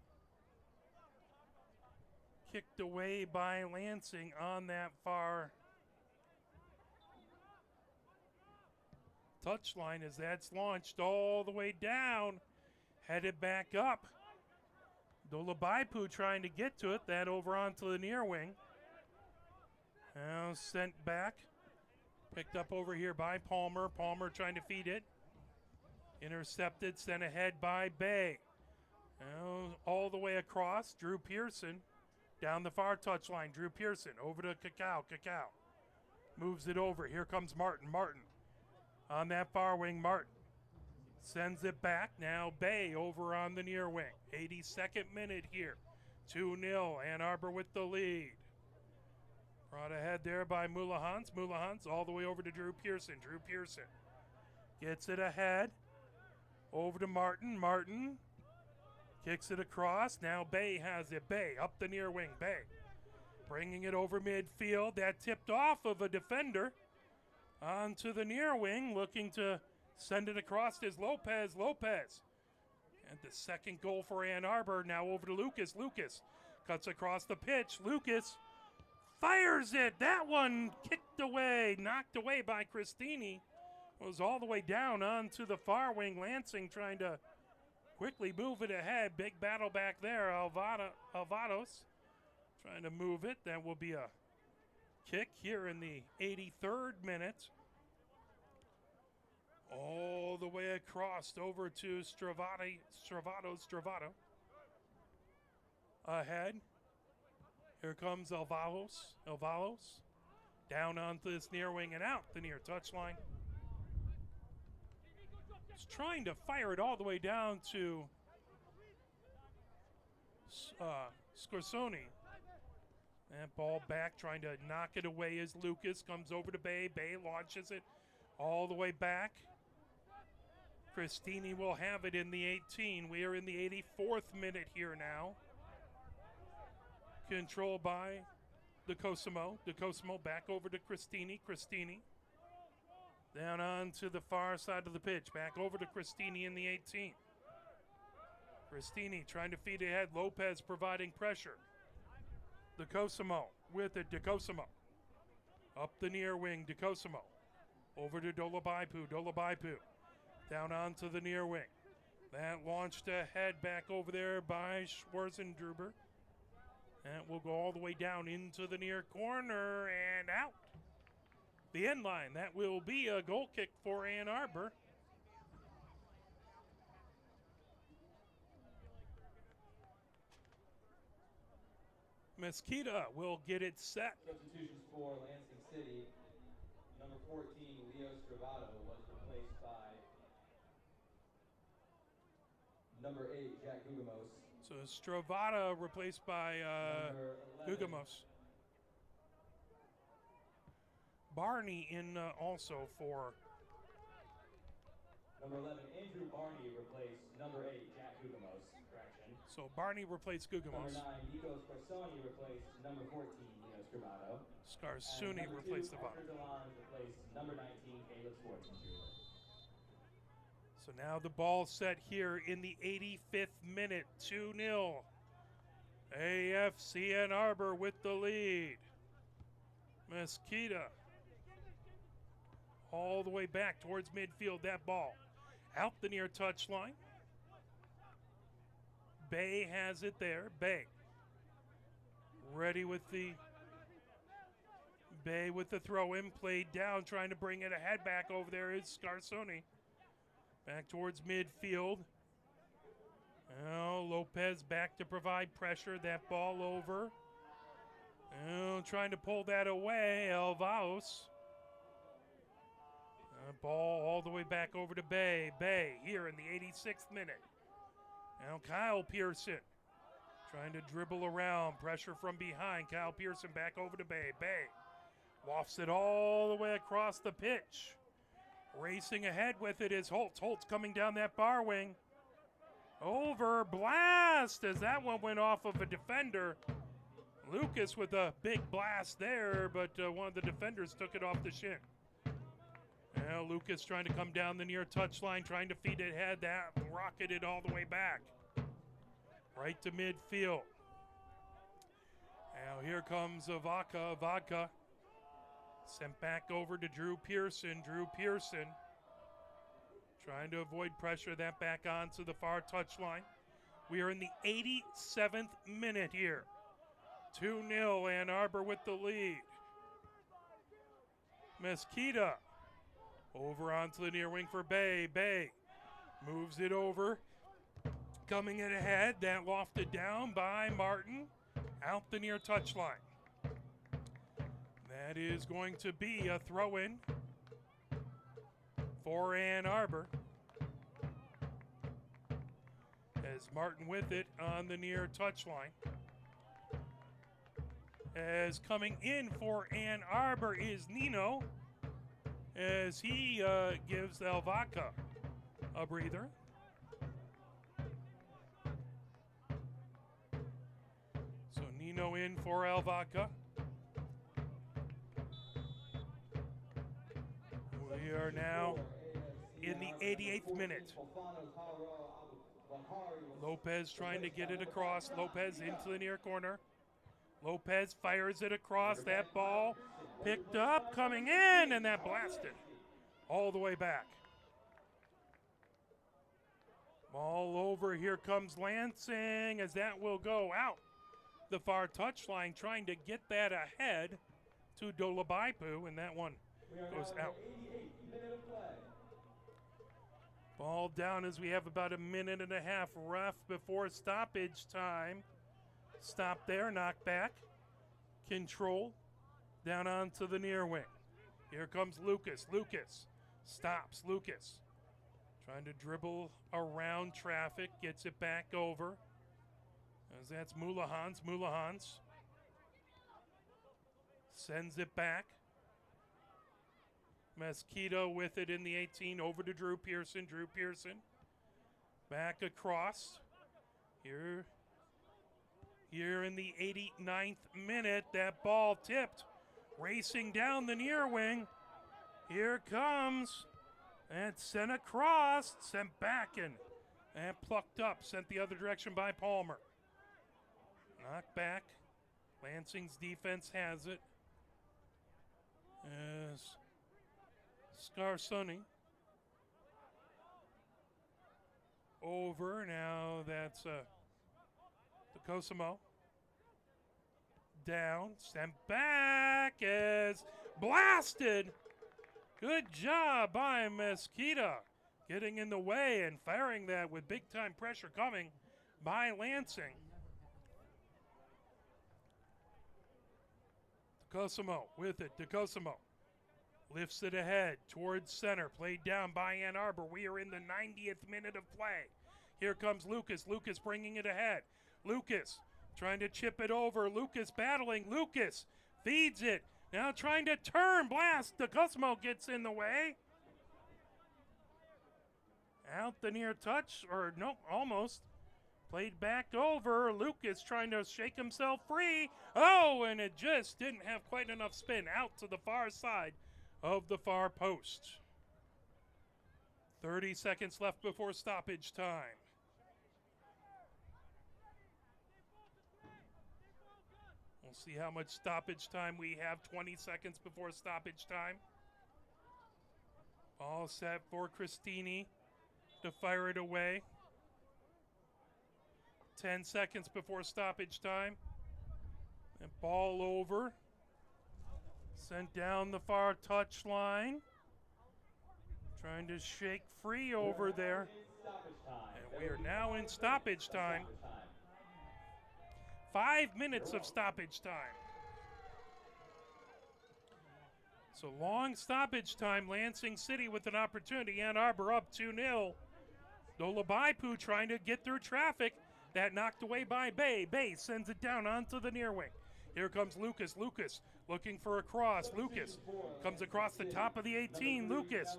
kicked away by Lansing on that far touchline as that's launched all the way down, headed back up. Dolabaipu trying to get to it, that over onto the near wing. Now sent back, picked up over here by Palmer. Palmer trying to feed it. Intercepted, sent ahead by Bay. Now all the way across, Drew Pearson. Down the far touchline, Drew Pearson over to Cacao. Cacao moves it over. Here comes Martin. Martin on that far wing. Martin sends it back. Now Bay over on the near wing. 82nd minute here. 2-0. Ann Arbor with the lead. Brought ahead there by Mulahans. Mulahans all the way over to Drew Pearson. Drew Pearson gets it ahead. Over to Martin. Martin kicks it across. Now Bay has it. Bay up the near wing. Bay bringing it over midfield. That tipped off of a defender onto the near wing. Looking to send it across is Lopez. Lopez. And the second goal for Ann Arbor. Now over to Lucas. Lucas cuts across the pitch. Lucas fires it. That one kicked away. Knocked away by Christini. Was all the way down onto the far wing. Lansing trying to quickly move it ahead. Big battle back there. Alvados trying to move it. That will be a kick here in the 83rd minute. All the way across over to Stravato. Ahead. Here comes Alvalos. Down onto this near wing and out the near touchline. He's trying to fire it all the way down to Scorsoni. That ball back, trying to knock it away as Lucas comes over to Bay. Bay launches it all the way back. Christini will have it in the 18. We are in the 84th minute here now. Controlled by DeCosimo. DeCosimo back over to Christini. Christini down on to the far side of the pitch. Back over to Christini in the 18. Christini trying to feed ahead. Lopez providing pressure. DeCosimo with it. DeCosimo up the near wing. DeCosimo over to Dolabaipu. Dolabaipu down onto the near wing. That launched ahead back over there by Schwarzendruber. That will go all the way down into the near corner and out. The end line. That will be a goal kick for Ann Arbor. Mesquita will get it set. Substitutions for Lansing City. Number 14, Leo Stravato, was replaced by number 8, Jack Gugamos. So Stravato replaced by Gugamos. Barney in also for Number 11, Andrew Barney replaced number 8, Jack Gugamos. Correction. So Barney replaced Number Gugamos. 9, Nikos Scarsoni replaced number 14, Dino Scrivato. Scarsuni Number replaced 2, the bottom. Hector Delon replaced number 19, Caleb Schwartzen Jr. So now the ball set here in the 85th minute. 2-0. AFC Ann Arbor with the lead. Mesquita all the way back towards midfield. That ball out the near touchline. Bay has it there. Bay ready with the throw in, played down, trying to bring it ahead. Back over there is Scarsoni. Back towards midfield. Now Lopez back to provide pressure. That ball over. Oh, trying to pull that away. Elvaos. Ball all the way back over to Bay. Bay here in the 86th minute. Now Kyle Pearson trying to dribble around. Pressure from behind. Kyle Pearson back over to Bay. Bay wafts it all the way across the pitch. Racing ahead with it is Holtz. Holtz coming down that bar wing. Over, blast, as that one went off of a defender. Lucas with a big blast there, but one of the defenders took it off the shin. Now Lucas trying to come down the near touchline, trying to feed it ahead. That rocketed all the way back. Right to midfield. Now here comes Vodka. Vodka sent back over to Drew Pearson. Drew Pearson trying to avoid pressure. That back onto the far touchline. We are in the 87th minute here. 2-0, Ann Arbor with the lead. Mesquita over onto the near wing for Bay. Bay moves it over. Coming in ahead. That lofted down by Martin. Out the near touchline. That is going to be a throw-in for Ann Arbor. As Martin with it on the near touchline. As coming in for Ann Arbor is Nino, as he gives Elvaca a breather. So Nino in for Elvaca. We are now in the 88th minute. Lopez trying to get it across. Lopez into the near corner. Lopez fires it across. That ball picked up, coming in, and that blasted all the way back. Ball over. Here comes Lansing, as that will go out the far touchline, trying to get that ahead to Dolabaipu, and that one goes out. Ball down as we have about a minute and a half left before stoppage time. Stop there, knock back. Control down onto the near wing. Here comes Lucas. Lucas stops. Lucas trying to dribble around traffic, gets it back over. As that's Mulahans. Mulahans sends it back. Mesquita with it in the 18, over to Drew Pearson. Drew Pearson back across. Here in the 89th minute, that ball tipped, racing down the near wing. Here comes, and sent across, sent back, and plucked up, sent the other direction by Palmer. Knocked back. Lansing's defense has it. As Scarsoni over. Now that's Cosimo. Down, sent back as blasted. Good job by Mesquita getting in the way and firing that with big time pressure coming by Lansing. Cosimo with it. DeCosimo lifts it ahead towards center. Played down by Ann Arbor. We are in the 90th minute of play. Here comes Lucas. Lucas bringing it ahead. Lucas trying to chip it over. Lucas battling. Lucas feeds it. Now trying to turn. Blast. DeCosimo gets in the way. Out the near touch, or nope, almost. Played back over. Lucas trying to shake himself free. Oh, and it just didn't have quite enough spin out to the far side of the far post. 30 seconds left before stoppage time. We'll see how much stoppage time we have. 20 seconds before stoppage time. All set for Christini to fire it away. 10 seconds before stoppage time. And ball over. Sent down the far touch line. Trying to shake free over there. And we are now in stoppage time. 5 minutes of stoppage time. So long stoppage time. Lansing City with an opportunity. Ann Arbor up 2-0. Dolabaipu trying to get through traffic. That knocked away by Bay. Bay sends it down onto the near wing. Here comes Lucas. Lucas looking for a cross. Lucas comes across the top of the 18. Lucas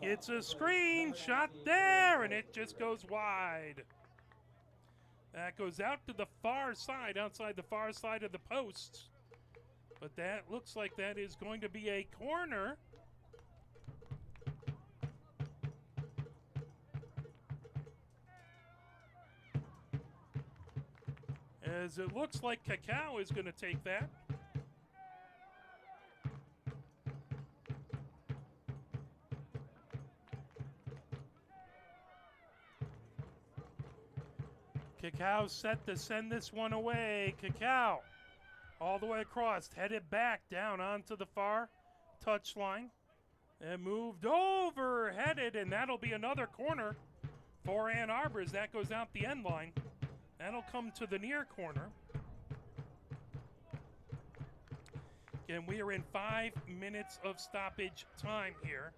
gets a screen shot there, and it just goes wide. That goes out to the far side, outside the far side of the posts. But that looks like that is going to be a corner. As it looks like Cacao is going to take that. Cacao set to send this one away. Cacao all the way across, headed back down onto the far touch line. And moved over, headed, and that'll be another corner for Ann Arbor as that goes out the end line. That'll come to the near corner. Again, we are in 5 minutes of stoppage time here.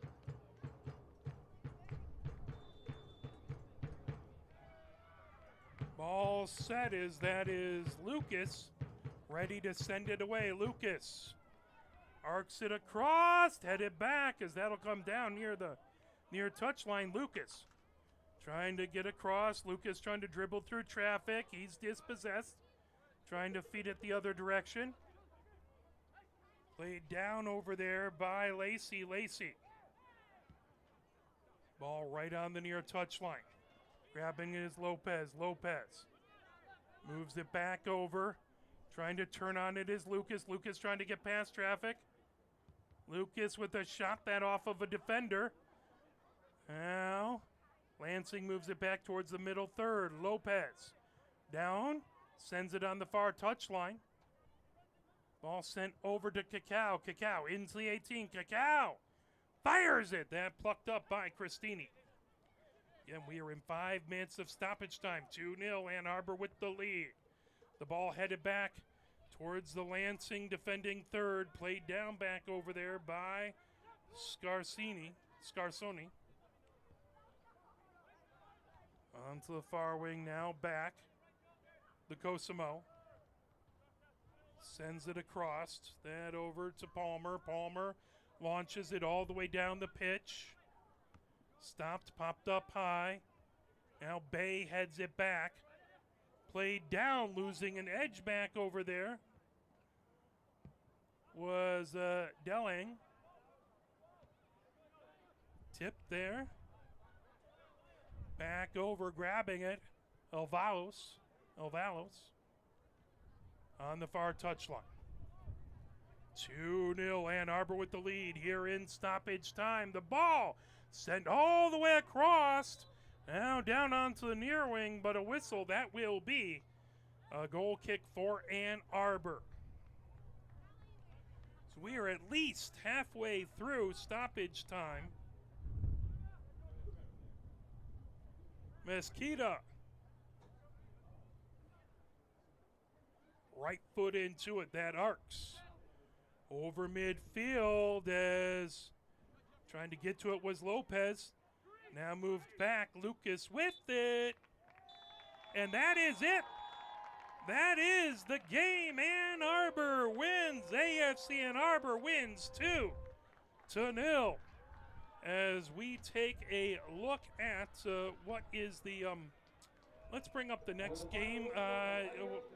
Ball set that is Lucas. Ready to send it away. Lucas arcs it across, headed back as that'll come down near the near touchline. Lucas trying to get across. Lucas trying to dribble through traffic. He's dispossessed. Trying to feed it the other direction. Played down over there by Lacey. Lacey. Ball right on the near touchline. Grabbing it is Lopez. Lopez moves it back over. Trying to turn on it is Lucas. Lucas trying to get past traffic. Lucas with a shot that off of a defender. Now Lansing moves it back towards the middle third. Lopez down, sends it on the far touchline. Ball sent over to Cacao. Cacao into the 18. Cacao fires it. That plucked up by Christini. Again, we are in 5 minutes of stoppage time. 2-0, Ann Arbor with the lead. The ball headed back towards the Lansing defending third. Played down back over there by Scarsoni. Onto the far wing now, back. The Cosimo. Sends it across. That over to Palmer. Palmer launches it all the way down the pitch. Stopped, popped up high. Now Bay heads it back. Played down, losing an edge back over there. Was Delling. Tipped there. Back over, grabbing it. Elvalos on the far touchline. 2-0, Ann Arbor with the lead here in stoppage time. The ball sent all the way across. Now down onto the near wing, but a whistle. That will be a goal kick for Ann Arbor. So we are at least halfway through stoppage time. Mesquita. Right foot into it. That arcs. Over midfield as trying to get to it was Lopez. Now moved back. Lucas with it. And that is it. That is the game. Ann Arbor wins. AFC Ann Arbor wins 2-0. as we take a look at what is the let's bring up the next game.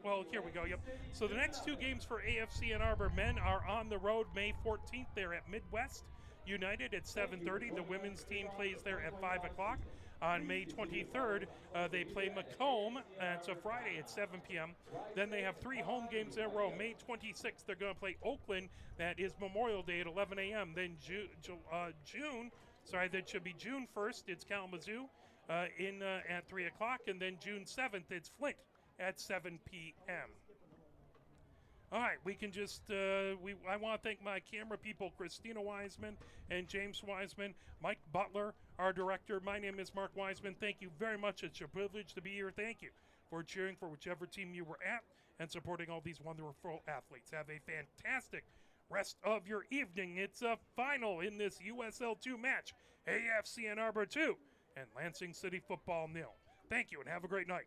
Well, here we go. Yep. So the next two games for AFC and Arbor men are on the road May 14th. They're at Midwest United at 7:30. The women's team plays there at 5 o'clock. On May 23rd, they play Macomb. It's a Friday at 7 p.m. Then they have three home games in a row. May 26th, they're going to play Oakland. That is Memorial Day at 11 a.m. Then that should be June 1st. It's Kalamazoo at 3 o'clock. And then June 7th, it's Flint at 7 p.m. All right, we can just, I want to thank my camera people, Christina Wiseman and James Wiseman, Mike Butler, our director. My name is Mark Wiseman. Thank you very much. It's a privilege to be here. Thank you for cheering for whichever team you were at and supporting all these wonderful athletes. Have a fantastic rest of your evening. It's a final in this USL 2 match, AFC Ann Arbor 2 and Lansing City Football 0. Thank you and have a great night.